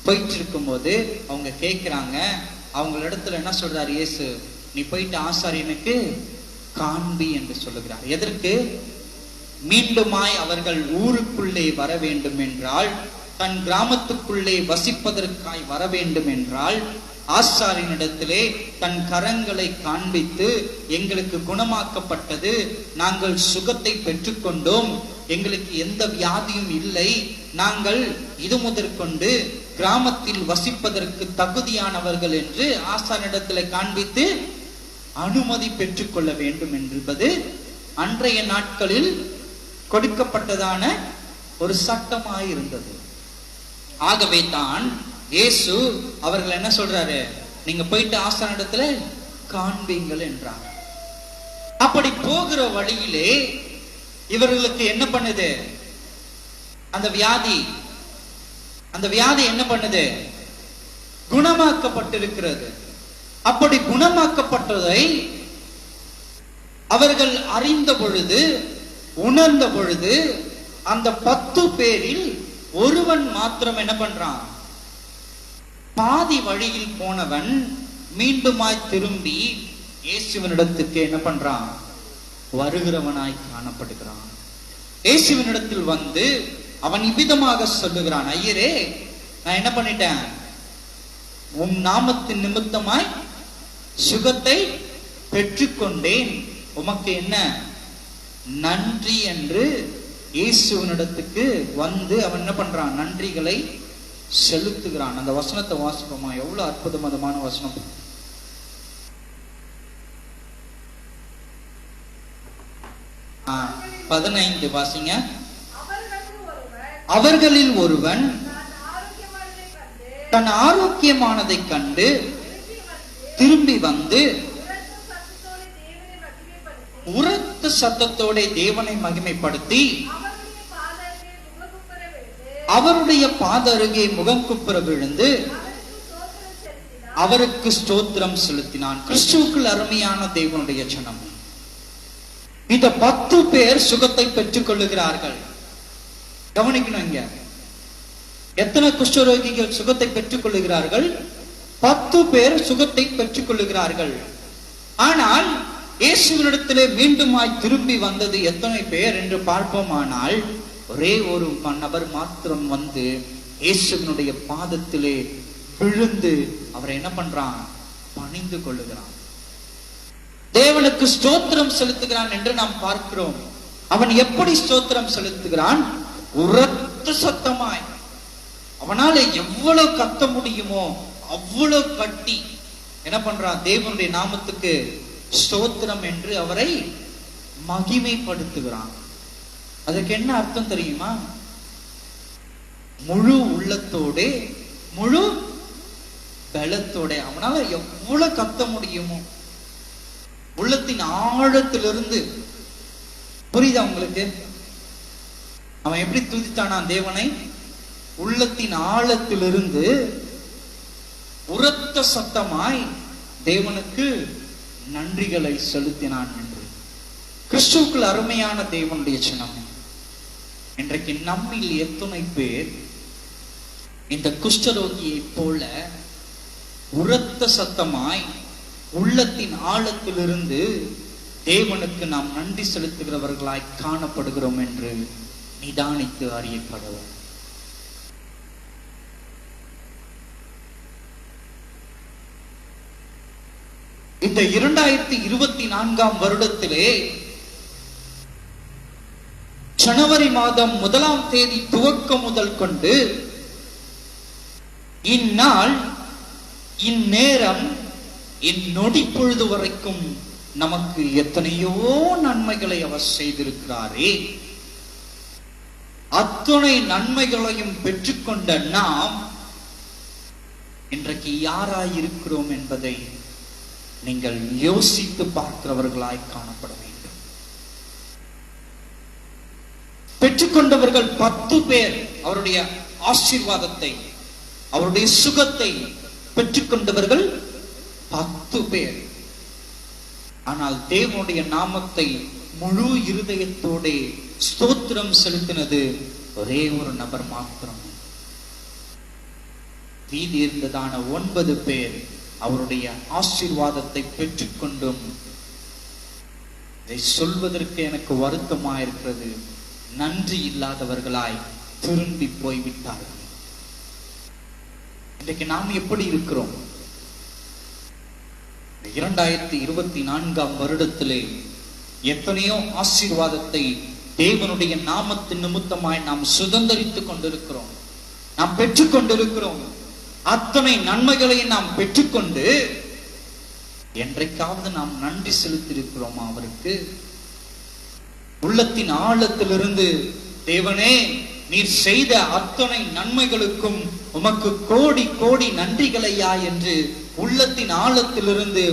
போயிட்டு இருக்கும் போது அவங்க கேட்கிறாங்க. அவங்க இடத்துல என்ன சொல்றாரு இயேசு? நீ போயிட்டு ஆசாரியனுக்கு காண்பி என்று சொல்லுகிறார். எதற்கு? மீண்டுமாய் அவர்கள் ஊருக்குள்ளே வர வேண்டும் என்றால், தன் கிராமத்துக்குள்ளே வசிப்பதற்காய் வர வேண்டும் என்றால், ஆசாரியனிடத்திலே தன் கரங்களை காண்பித்து, எங்களுக்கு குணமாக்கப்பட்டது, நாங்கள் சுகத்தை பெற்றுக்கொண்டோம், எங்களுக்கு எந்த வியாதியும் இல்லை, நாங்கள் இது முதற்கொண்டு கிராமத்தில் வசிப்பதற்கு தகுதியானவர்கள் என்று ஆசாரியனிடத்திலே காண்பித்து அனுமதி பெற்றுக்கொள்ள வேண்டும் என்பது அன்றைய நாட்களில் கொடுக்கப்பட்டதான ஒரு சட்டமாயிருந்தது. ஆகவே தான் இயேசு அவர்கள் என்ன சொல்றாரு? நீங்க போயிட்டு ஆசாரியனிடத்துல காண்பீங்கள் என்றார். அப்படி போகிற வழியிலே இவர்களுக்கு என்ன பண்ணுது? அந்த வியாதி என்ன பண்ணுது? குணமாக்கப்பட்டிருக்கிறது. அப்படி குணமாக்கப்பட்டதை அவர்கள் அறிந்த பொழுது, உணர்ந்த பொழுது, அந்த 10 பேரில் ஒருவன் மாத்திரம் என்ன பண்றான்? பாதி வழியில் போனவன் மீண்டுமாய் திரும்பி இயேசுவினிடத்துக்கு என்ன பண்றான்? வருகிறவனாய் காணப்படுகிறான். இயேசுவினிடத்தில் வந்து அவன் இவ்விதமாக சொல்லுகிறான், ஐயரே, நான் என்ன பண்ணிட்டேன்? உம் நாமத்தின் நிமித்தமாய் சுகத்தை பெற்றுக்கொண்டேன், உமக்கு என்ன நன்றி என்று இயேசுவினிடத்துக்கு வந்து அவன் என்ன பண்றான்? நன்றிகளை செலுத்துகிறான். அந்த வசனத்தை வாசிப்போமா? எவ்வளவு அற்புதமான வசனம். ஆ, 15 வாசிங்க. அவர்களில் ஒருவன் தன் ஆரோக்கியமானதை கண்டு திரும்பி வந்து உரத்த சத்தத்தோட தேவனை மகிமைப்படுத்தி அவருடைய பாத அருகே முகம் குப்புற விழுந்து அவருக்கு ஸ்தோத்திரம் செலுத்தினான். கிறிஸ்துவுக்குள் அருமையான தேவனுடைய ஜனம், இந்த 10 பேர் சுகத்தை பெற்றுக் கொள்ளுகிறார்கள். கவனிக்கணும், இங்க எத்தனை குஷ்டரோகிகள் சுகத்தை பெற்றுக் கொள்ளுகிறார்கள்? 10 பேர் சுகத்தை பெற்றுக் கொள்ளுகிறார்கள். ஆனால் இயேசுவினிடத்திலே மீண்டுமாய் திரும்பி வந்தது எத்தனை பேர் என்று பார்ப்போமானால், ஒரே ஒரு நபர் மாத்திரம் வந்து இயேசுவினுடைய பாதத்திலே விழுந்து அவரை என்ன பண்றான்? பணிந்து கொள்ளுகிறான், தேவனுக்கு ஸ்தோத்திரம் செலுத்துகிறான் என்று நாம் பார்க்கிறோம். அவன் எப்படி ஸ்தோத்திரம் செலுத்துகிறான்? உரத்த சத்தமாய். அவனால எவ்வளவு கத்த முடியுமோ அவ்வளவு கட்டி என்ன பண்றான்? தேவனுடைய நாமத்துக்கு ஸ்தோத்திரம் என்று அவரை மகிமைப்படுத்துகிறான். அதுக்கு என்ன அர்த்தம் தெரியுமா? முழு உள்ளத்தோட, முழு பலத்தோட அவனால எவ்வளவு கத்த முடியுமோ, உள்ளத்தின் ஆழத்திலிருந்து. புரியுதா உங்களுக்கு? அவன் எப்படி துதித்தானா தேவனை? உள்ளத்தின் ஆழத்திலிருந்து உரத்த சத்தமாய் தேவனுக்கு நன்றிகளை செலுத்தினான் என்று. கிறிஸ்துவுக்குள் அருமையான தேவனுடைய சின்னம், இன்றைக்கு நம்மில் எத்தனை பேர் இந்த குஷ்டரோகியை போல உரத்த சத்தமாய் உள்ளத்தின் ஆழத்திலிருந்து தேவனுக்கு நாம் நன்றி செலுத்துகிறவர்களாய் காணப்படுகிறோம் என்று நிதானித்து அறியப்படுவோம். இந்த 2024ஆம் வருடத்திலே ஜனவரி மாதம் 1ஆம் தேதி துவக்கம் முதல் கொண்டு இந்நாள், இந்நேரம், இந்நொடி பொழுது வரைக்கும் நமக்கு எத்தனையோ நன்மைகளை அவர் செய்திருக்கிறாரே. அத்தனை நன்மைகளையும் பெற்றுக்கொண்ட நாம் இன்றைக்கு யாராய் இருக்கிறோம் என்பதை நீங்கள் யோசித்து பார்க்கிறவர்களாய் காணப்பட வேண்டும். பெற்றுக்கொண்டவர்கள் 10 பேர் அவருடைய ஆசீர்வாதத்தை, அவருடைய சுகத்தை பெற்றுக்கொண்டவர்கள் 10 பேர். ஆனால் தேவனுடைய நாமத்தை முழு இருதயத்தோட ஸ்தோத்திரம் செலுத்தினது ஒரே ஒரு நபர் மாத்திரம். மீதி இருந்ததான 9 பேர் அவருடைய ஆசீர்வாதத்தை பெற்றுக்கொண்டும் இதை சொல்வதற்கு எனக்கு வருத்தமாயிருக்கிறது, நன்றி இல்லாதவர்களாய் திரும்பி போய்விட்டார்கள். இன்றைக்கு நாம் எப்படி இருக்கிறோம்? 2024ஆம் வருடத்திலே எத்தனையோ ஆசீர்வாதத்தை தேவனுடைய நாமத்தின் நிமித்தமாய் நாம் சுதந்திரித்துக் கொண்டிருக்கிறோம், நாம் பெற்றுக் கொண்டிருக்கிறோம். அத்தனை நன்மைகளை நாம் பெற்றுக்கொண்டு என்றைக்காவது நாம் நன்றி செலுத்தியிருக்கிறோமா அவருக்கு? உள்ளத்தின் ஆழத்திலிருந்து, தேவனே, நீர் செய்த அத்தனை நன்மைகளுக்கும் உமக்கு கோடி கோடி நன்றிகளையா என்று உள்ளத்தின் ஆழத்திலிருந்து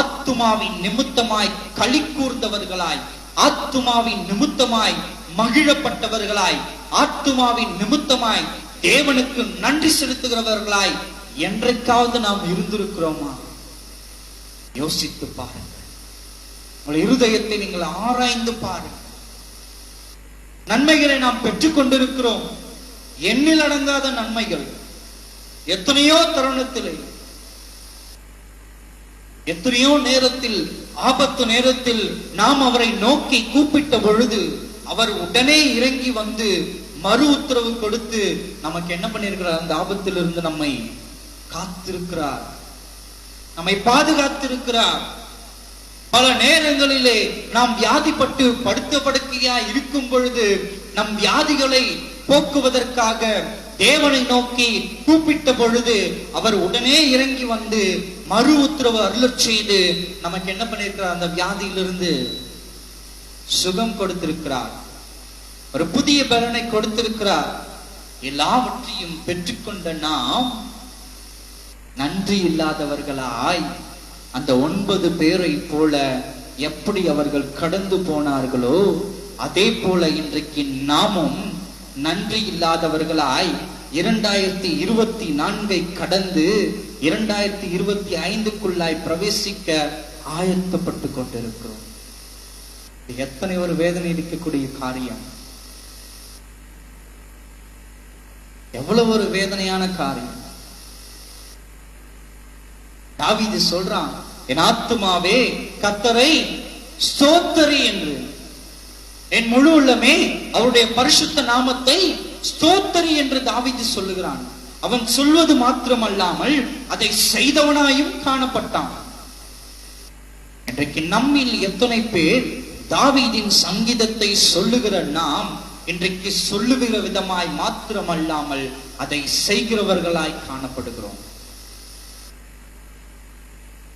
ஆத்துமாவின் நிமித்தமாய் களி கூர்ந்தவர்களாய், ஆத்துமாவின் நிமித்தமாய் மகிழப்பட்டவர்களாய், ஆத்துமாவின் நிமித்தமாய் தேவனுக்கு நன்றி செலுத்துகிறவர்களாய் என்றைக்காவது நாம் இருந்திருக்கிறோமா? யோசித்து பாருங்கள். உங்கள் இருதயத்தை நீங்கள் ஆராய்ந்து பாருங்கள். நன்மைகளை நாம் பெற்றுக் கொண்டிருக்கிறோம். எண்ணில் அடங்காத நன்மைகள். எத்தனையோ தருணத்திலே, எத்தனையோ நேரத்தில், ஆபத்து நேரத்தில் நாம் அவரை நோக்கி கூப்பிட்ட பொழுது அவர் உடனே இறங்கி வந்து மறு உத்தரவு கொடுத்து நமக்கு என்ன பண்ணிருக்கிறார்? அந்த ஆபத்திலிருந்து நம்மை காத்திருக்கிறார், நம்மை பாதுகாத்திருக்கிறார். பல நேரங்களிலே நாம் வியாதிப்பட்டு படுத்த படுக்கையா இருக்கும் பொழுது நம் வியாதிகளை போக்குவதற்காக தேவனை நோக்கி கூப்பிட்ட பொழுது அவர் உடனே இறங்கி வந்து மறு உத்தரவு அருளச் செய்து நமக்கு என்ன பண்ணிருக்கிறார்? அந்த வியாதியிலிருந்து சுகம் கொடுத்திருக்கிறார், ஒரு புதிய பலனை கொடுத்திருக்கிறார். எல்லாவற்றையும் பெற்றுக்கொண்ட நாம் நன்றி இல்லாதவர்களாய் அந்த 9 பேரை போல எப்படி அவர்கள் கடந்து போனார்களோ அதே போல இன்றைக்கு நாமும் நன்றி இல்லாதவர்களாய் 2024 கடந்து 2025 பிரவேசிக்க ஆயத்தப்பட்டு கொண்டிருக்கிறோம். எத்தனை ஒரு வேதனை இருக்கக்கூடிய காரியம், எவ்வளவு ஒரு வேதனையான காரியம். தாவீது சொல்றான், என் ஆத்துமாவே கர்த்தரை ஸ்தோத்தரி என்று. என் முழு உள்ளமே அவருடைய பரிசுத்த நாமத்தை ஸ்தோத்தரி என்று தாவீது சொல்லுகிறான். அவன் சொல்வது மாத்திரமல்லாமல் அதை செய்தவனாயும் காணப்பட்டான். இன்றைக்கு நம்மில் எத்தனை பேர் தாவீதின் சங்கீதத்தை சொல்லுகிற நாம் இன்றைக்கு சொல்லுகிற விதமாய் மாத்திரமல்லாமல் அதை செய்கிறவர்களாய் காணப்படுகிறோம்?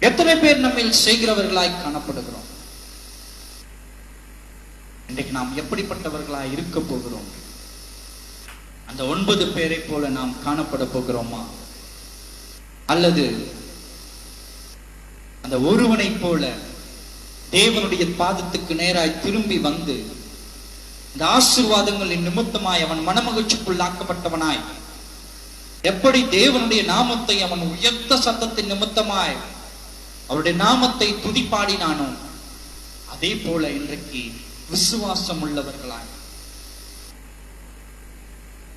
எத்தனை பேர் நம்மில் செய்கிறவர்களாய் காணப்படுகிறோம்? இன்றைக்கு நாம் எப்படிப்பட்டவர்களாய் இருக்க போகிறோம்? அந்த 9 பேரை போல நாம் காணப்பட போகிறோமா? அல்லது அந்த ஒருவனை போல தேவனுடைய பாதத்துக்கு நேராய் திரும்பி வந்து இந்த ஆசீர்வாதங்களின் நிமித்தமாய் அவன் மனமகிழ்ச்சிக்குள்ளாக்கப்பட்டவனாய் எப்படி தேவனுடைய நாமத்தை அவன் உயர்த்த சத்தத்தின் நிமித்தமாய் அவருடைய நாமத்தை துதிப்பாடினானோ அதே போல இன்றைக்கு விசுவாசம் உள்ளவர்களாய்,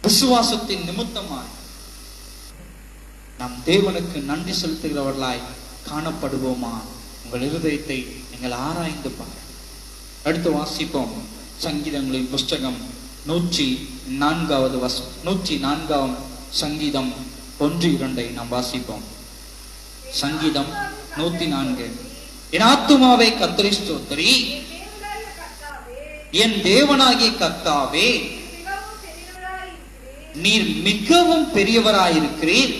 விசுவாசத்தின் நிமித்தமாய் நாம் தேவனுக்கு நன்றி செலுத்துகிறவர்களாய் காணப்படுவோமா? உங்கள் இருதயத்தை நீங்கள் ஆராய்ந்து பாருங்கள். அடுத்து வாசிப்போம் சங்கீதங்களின் புஸ்தகம் 104 சங்கீதம் 1-2 நாம் வாசிப்போம். சங்கீதம் 104. என் ஆத்துமாவே கர்த்தரை ஸ்தோத்திரி, என் தேவனாகிய கர்த்தாவே நீர் மிகவும் பெரியவராயிருக்கிறீர்,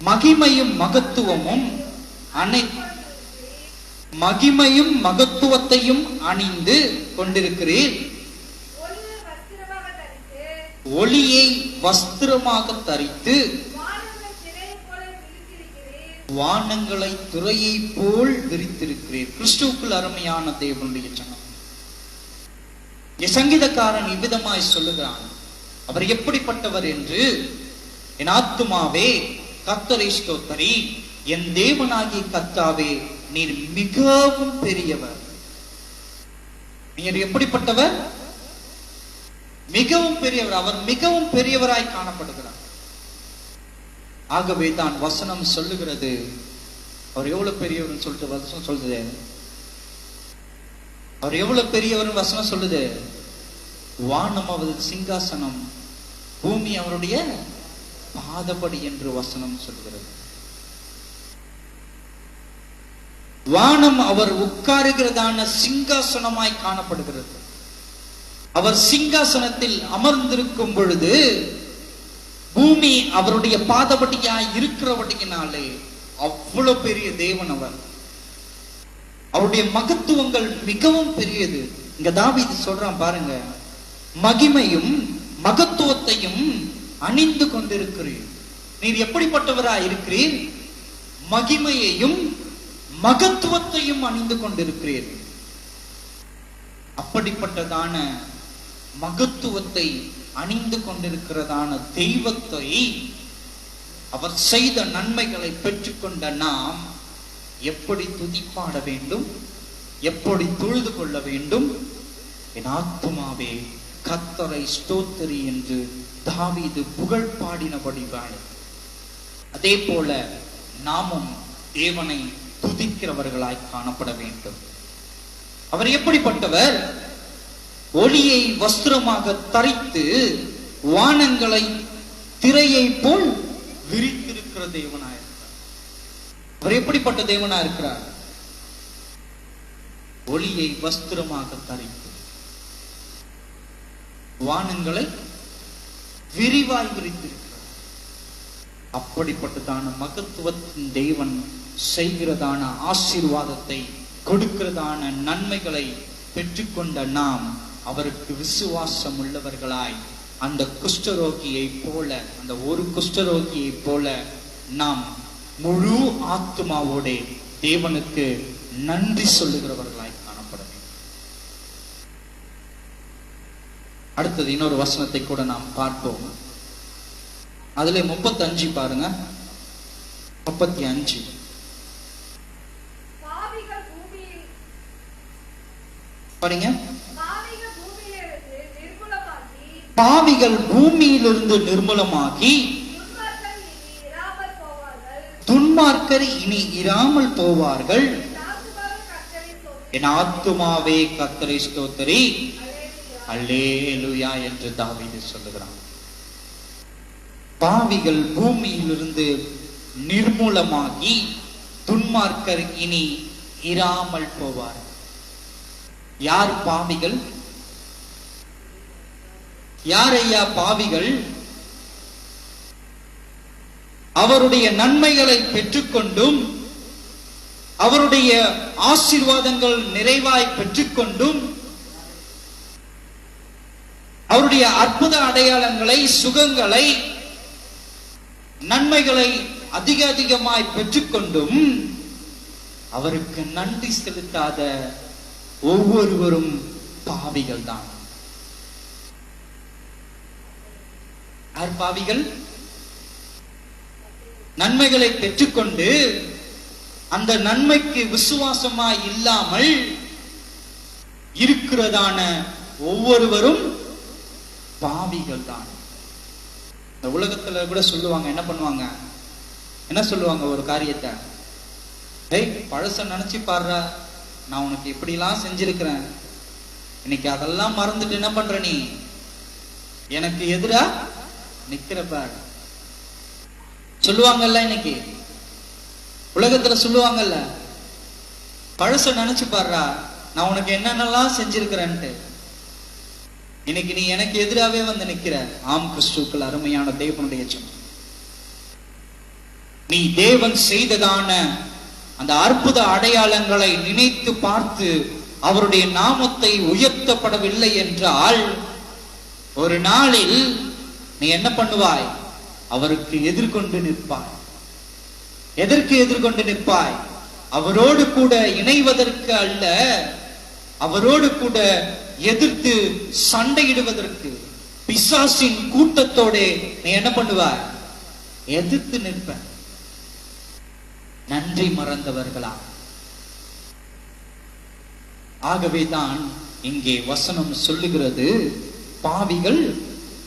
மகிமையும் மகத்துவமும் மகிமையும் மகத்துவத்தையும் அணிந்து கொண்டிருக்கிறீர். ஒளியை வஸ்திரமாக தரித்து வானங்களை துறையை போல் விரித்திருக்கிறீர். கிறிஸ்துவுக்குள் அருமையான தேவனுடைய ஜனம், சங்கீதக்காரன் இவ்விதமாய் சொல்லுகிறான். அவர் எப்படிப்பட்டவர் என்று, என் ஆத்துமாவே கர்த்தரை ஸ்தோத்திரி, என் தேவனாகிய கர்த்தாவே நீர் மிகவும் பெரியவர். நீர் எப்படிப்பட்டவர்? மிகவும் பெரியவர். அவர் மிகவும் பெரியவராய் காணப்படுகிறார். ஆகவே தான் வசனம் சொல்லுகிறது, அவர் எவ்வளவு பெரியவர் சொல்லிட்டு வசனம் சொல்லுது. அவர் எவ்வளவு பெரியவர் வசனம் சொல்லுது. வானம் அவரது சிங்காசனம், பூமி அவருடைய பாதபடி என்று வசனம் சொல்கிறது. வானம் அவர் உட்காருகிறதான சிங்காசனமாய் காணப்படுகிறது. அவர் சிங்காசனத்தில் அமர்ந்திருக்கும் பொழுது பூமி அவருடைய பாதபடியாய் இருக்கிறபடியினாலே அவ்வளவு பெரிய தேவன் அவர். அவருடைய மகத்துவங்கள் மிகவும் பெரியது. இங்க தாவீது சொல்றான் பாருங்க, மகிமையும் மகத்துவத்தையும் அணிந்து கொண்டிருக்கிறீர். நீர் எப்படிப்பட்டவராய் இருக்கிறீர்? மகிமையையும் மகத்துவத்தையும் அணிந்து கொண்டிருக்கிறீர். அப்படிப்பட்டதான மகத்துவத்தை அணிந்து கொண்டிருக்கிறதான தெய்வத்தை, அவர் செய்த நன்மைகளை பெற்றுக்கொண்ட நாம் எப்படி துதிப்பாட வேண்டும், எப்படி தொழுது கொள்ள வேண்டும். என் ஆத்துமாவே கர்த்தரை ஸ்தோத்திரி என்று தாவீது புகழ் பாடினபடி வாழ. அதே போல நாமும் தேவனை துதிக்கிறவர்களாய் காணப்பட வேண்டும். அவர் எப்படிப்பட்டவர்? ஒளியை வஸ்திரமாக தரித்து வானங்களை திரையை போல் விரித்திருக்கிற தேவனாய் இருக்கிறார். அவர் எப்படிப்பட்ட தேவனா இருக்கிறார்? ஒளியை வஸ்திரமாக தரித்து வானங்களை விரிவாய் விரித்திருக்கிறார். அப்படிப்பட்டதான மகத்துவத்தின் தேவன் செய்கிறதான ஆசீர்வாதத்தை, கொடுக்கிறதான நன்மைகளை பெற்றுக்கொண்ட நாம் அவருக்கு விசுவாசம் உள்ளவர்களாய் அந்த குஷ்டரோகியை போல, அந்த ஒரு குஷ்டரோகியை போல நாம் முழு ஆத்மாவோட தேவனுக்கு நன்றி சொல்லுகிறவர்களாய் காணப்பட வேண்டும். அடுத்தது இன்னொரு வசனத்தை கூட நாம் பார்ப்போம். அதுல 35 பாருங்க. 35 பாருங்க. பாவிகள் பூமியிலிருந்து நிர்மூலமாகி துன்மார்க்கர் இனி இராமல் போவார்கள். என் ஆத்துமாவே கர்த்தரை ஸ்தோத்திரி, அல்லேலூயா என்று தாவீது சொல்லுகிறான். பாவிகள் பூமியிலிருந்து நிர்மூலமாகி துன்மார்க்கர் இனி இராமல் போவார்கள். யார் பாவிகள்? யார் ஐயா பாவிகள்? அவருடைய நன்மைகளை பெற்றுக்கொண்டும் அவருடைய ஆசீர்வாதங்கள் நிறைவாய் பெற்றுக்கொண்டும் அவருடைய அற்புத அடையாளங்களை, சுகங்களை, நன்மைகளை அதிகமாய் பெற்றுக்கொண்டும் அவருக்கு நன்றி செலுத்தாத ஒவ்வொருவரும் பாவிகள் தான். யார் பாவிகள்? நன்மைகளை பெற்றுக்கொண்டு அந்த நன்மைக்கு விசுவாசமாய் இல்லாமல் இருக்கிறதான ஒவ்வொருவரும் பாவிகள் தான். இந்த உலகத்துல கூட சொல்லுவாங்க, என்ன பண்ணுவாங்க, என்ன சொல்லுவாங்க, ஒரு காரியத்தை, பழச நினைச்சு பாடுறா, நான் உனக்கு எப்படிலாம் செஞ்சிருக்கிறேன், இன்னைக்கு அதெல்லாம் மறந்துட்டு என்ன பண்ற நீ, எனக்கு எதிரா நிக்கிறப்ப சொல்லுவாங்கல்ல. இன்னைக்கு உலகத்துல சொல்லுவாங்கல்ல, பழச நினைச்சு பாடுறா, நான் உனக்கு என்னென்னலாம் செஞ்சிருக்கிறேன்ட்டு. இன்னைக்கு நீ எனக்கு எதிராவே வந்து நிக்கிற. ஆம் கிறிஸ்துக்கள், அருமையான தேவனுடைய சொந்தம், நீ தேவன் செய்ததான அந்த அற்புத அடையாளங்களை நினைத்து பார்த்து அவருடைய நாமத்தை உயர்த்தப்படவில்லை என்றால் ஒரு நாளில் நீ என்ன பண்ணுவாய்? அவருக்கு எதிர்கொண்டு நிற்பாய். எதற்கு எதிர்கொண்டு நிற்பாய்? அவரோடு கூட இணைவதற்கு அல்ல, அவரோடு கூட எதிர்த்து சண்டையிடுவதற்கு. பிசாசின் கூட்டத்தோட நீ என்ன பண்ணுவாய்? எதிர்த்து நிற்ப. நன்றி மறந்தவர்களா? ஆகவேதான் இங்கே வசனம் சொல்லுகிறது, பாவிகள்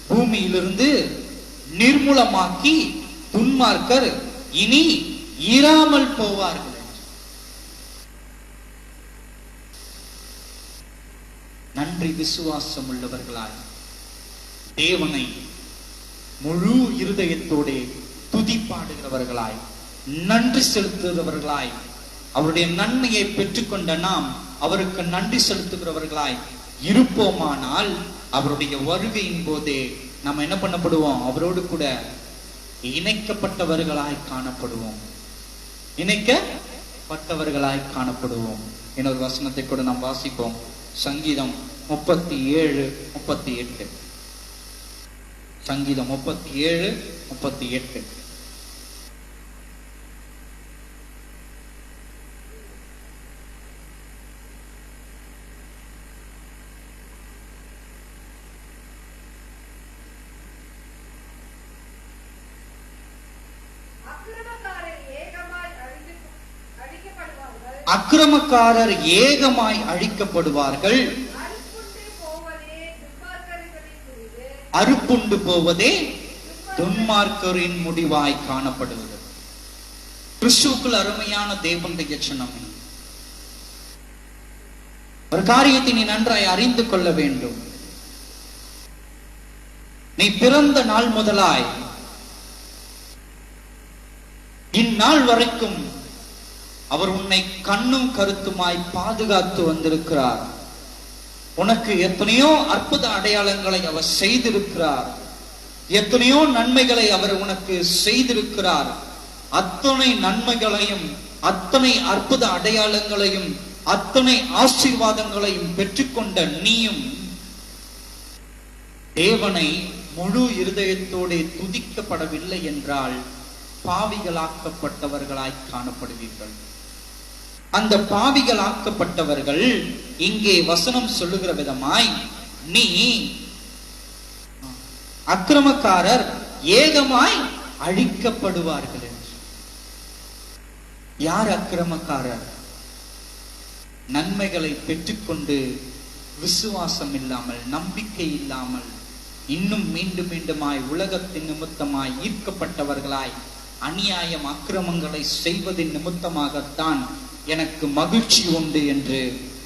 பூமியிலிருந்து நிர்மூலமாக்கி துன்மார்க்கர் இனி இராமல் போவார்கள். நன்றி விசுவாசம் உள்ளவர்களாய் தேவனை முழு இருதயத்தோட துதிப்பாடுகிறவர்களாய், நன்றி செலுத்துகிறவர்களாய், அவருடைய நன்மையை பெற்றுக்கொண்ட நாம் அவருக்கு நன்றி செலுத்துகிறவர்களாய் இருப்போமானால் அவருடைய வருகையின் போதே நாம் என்ன பண்ணப்படுவோம்? அவரோடு கூட இணைக்கப்பட்டவர்களாய் காணப்படுவோம். இணைக்கப்பட்டவர்களாய் காணப்படுவோம். இன்னொரு வசனத்தை கூட நாம் வாசிப்போம். சங்கீதம் 37:38. சங்கீதம் 37:38. அக்கிரமக்காரர் ஏகமாய் அழிக்கப்பட அக்கிரமக்காரர் ஏகமாய் அழிக்கப்படுவார்கள். அறுப்புண்டு போவதே துன்மார்க்கரின் முடிவாய் காணப்படுவது. கிறிஸ்துவுக்குள் அருமையான தேவனுடைய ஜனமே, ஒரு காரியத்தை நீ நன்றாய் அறிந்து கொள்ள வேண்டும். நீ பிறந்த நாள் முதலாய் இந்நாள் வரைக்கும் அவர் உன்னை கண்ணும் கருத்துமாய் பாதுகாத்து வந்திருக்கிறார். உனக்கு எத்தனையோ அற்புத அடையாளங்களை அவர் செய்திருக்கிறார். எத்தனையோ நன்மைகளை அவர் உனக்கு செய்திருக்கிறார். அத்தனை நன்மைகளையும் அத்தனை அற்புத அடையாளங்களையும் அத்தனை ஆசீர்வாதங்களையும் பெற்றுக்கொண்ட நீயும் தேவனை முழு இருதயத்தோடு துதிக்கப்படவில்லை என்றால் பாவிகளாக்கப்பட்டவர்களாய் காணப்படுவீர்கள். அந்த பாவிகளாக்கப்பட்டவர்கள் இங்கே வசனம் சொல்லுகிற விதமாய், நீ அக்கிரமக்காரர் ஏகமாய் அழிக்கப்படுவார்கள் என்று. யார் அக்கிரமக்காரர்? நன்மைகளை பெற்றுக்கொண்டு விசுவாசம் இல்லாமல், நம்பிக்கை இல்லாமல், இன்னும் மீண்டும் மீண்டுமாய் உலகத்தின் நிமித்தமாய் ஈர்க்கப்பட்டவர்களாய் அநியாயம் அக்கிரமங்களை செய்வதின் நிமித்தமாகத்தான் எனக்கு மகிழ்ச்சி உண்டு என்று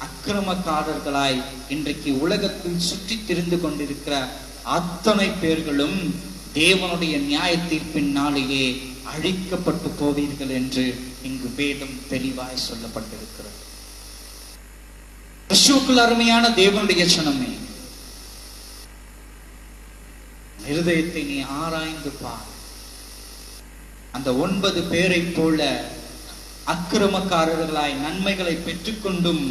அக்கிரமக்காரர்களாய் இன்றைக்கு உலகத்தில் சுற்றி திரிந்து கொண்டிருக்கிற அத்தனை பேர்களும் தேவனுடைய நியாய தீர்ப்பின் நாளிலே அழிக்கப்பட்டு போவீர்கள் என்று இங்கு வேதம் தெளிவாய் சொல்லப்பட்டிருக்கிறது. கிறிஸ்துவுக்குள் அருமையான தேவனுடைய ஜனமே, இருதயத்தை நீ ஆராய்ந்து பார். அந்த 9 பேரை போல அக்கிரமக்காரர்களாய் நன்மைகளை பெற்றுக்கொண்டும்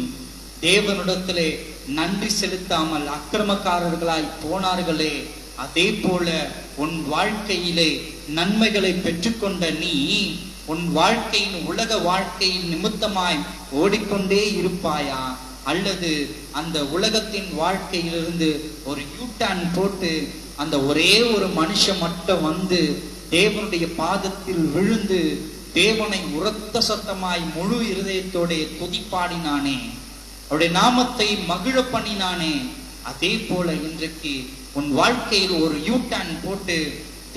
தேவனிடத்திலே நன்றி செலுத்தாமல் அக்கிரமக்காரர்களாய் போனார்களே, அதே போல உன் வாழ்க்கையிலே நன்மைகளை பெற்றுக்கொண்ட நீ உன் வாழ்க்கையின் உலக வாழ்க்கையின் நிமித்தமாய் ஓடிக்கொண்டே இருப்பாயா? அல்லது அந்த உலகத்தின் வாழ்க்கையிலிருந்து ஒரு யூட்டர்ன் போட்டு அந்த ஒரே ஒரு மனுஷன் மட்டும் வந்து தேவனுடைய பாதத்தில் விழுந்து தேவனை உரத்த சத்தமாய் முழு இருதயத்தோட துதிப்பாடினானே, அவருடைய நாமத்தை மகிழ பண்ணினானே, அதே போல இன்றைக்கு உன் வாழ்க்கையில் ஒரு யூட்டர்ன் போட்டு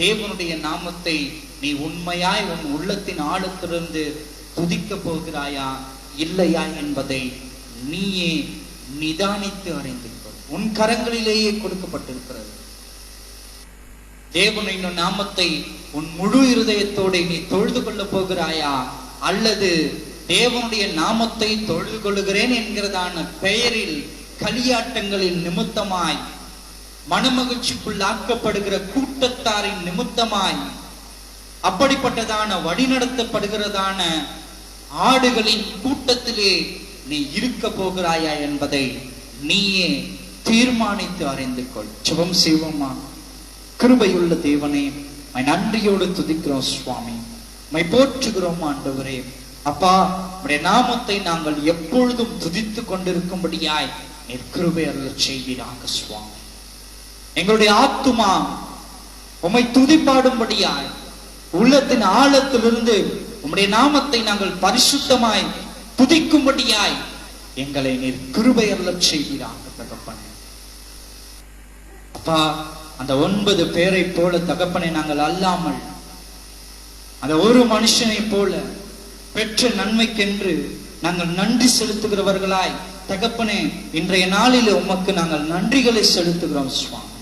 தேவனுடைய நாமத்தை நீ உண்மையாய் உன் உள்ளத்தின் ஆழத்திலிருந்து துதிக்க போகிறாயா இல்லையா என்பதை நீயே நிதானித்து அறிந்து கொள். உன் கரங்களிலேயே கொடுக்கப்பட்டிருக்கிறது. தேவனின் நாமத்தை உன் முழு இருதயத்தோட நீ தொழுது கொள்ள போகிறாயா? அல்லது தேவனுடைய நாமத்தை தொழுது கொள்ளுகிறேன் என்கிறதான பெயரில் களியாட்டங்களின் நிமித்தமாய், மனமகிழ்ச்சிக்குள்ளாக்கப்படுகிற கூட்டத்தாரின் நிமித்தமாய், அப்படிப்பட்டதான வழிநடத்தப்படுகிறதான ஆடுகளின் கூட்டத்திலே நீ இருக்க போகிறாயா என்பதை நீயே தீர்மானித்து அறிந்து கொள். ஜெபம் செய்வோமா? கிருபையுள்ள தேவனே, நன்றியோடு துதிக்கிறோம் சுவாமி, போற்றுகிறோம் ஆண்டவரே. அப்பா, உடைய நாமத்தை நாங்கள் எப்பொழுதும் துதித்து கொண்டிருக்கும்படியாய் நீர் கிருபை அருளச் செய்வீராக சுவாமி. எங்களுடைய ஆத்துமா உம்மை துதிப்பாடும்படியாய் உள்ளத்தின் ஆழத்திலிருந்து உம்முடைய நாமத்தை நாங்கள் பரிசுத்தமாய் துதிக்கும்படியாய் எங்களை நீர் கிருபை அருளச் செய்வீராக தகப்பனே. அப்பா, அந்த 9 பேரை போல தகப்பனை நாங்கள் அல்லாமல் அந்த ஒரு மனுஷனை போல பெற்ற நன்மைக்கென்று நாங்கள் நன்றி செலுத்துகிறவர்களாய் தகப்பனே இன்றைய நாளில் உமக்கு நாங்கள் நன்றிகளை செலுத்துகிறோம் சுவாமி.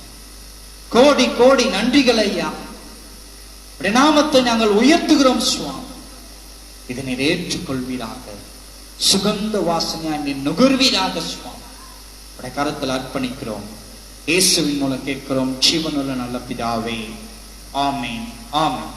கோடி கோடி நன்றிகள் ஐயா. நாமத்தை நாங்கள் உயர்த்துகிறோம் சுவாமி. இதனை ஏற்றுக்கொள்வீராக, சுகந்த வாசனையாய் நீ நுகர்வீராக சுவாமி. உடைய கரத்தில் அர்ப்பணிக்கிறோம். இயேசுவின் மூலம் கேட்கிறோம் ஜீவனுள்ள நல்ல பிதாவே. ஆமென், ஆமென்.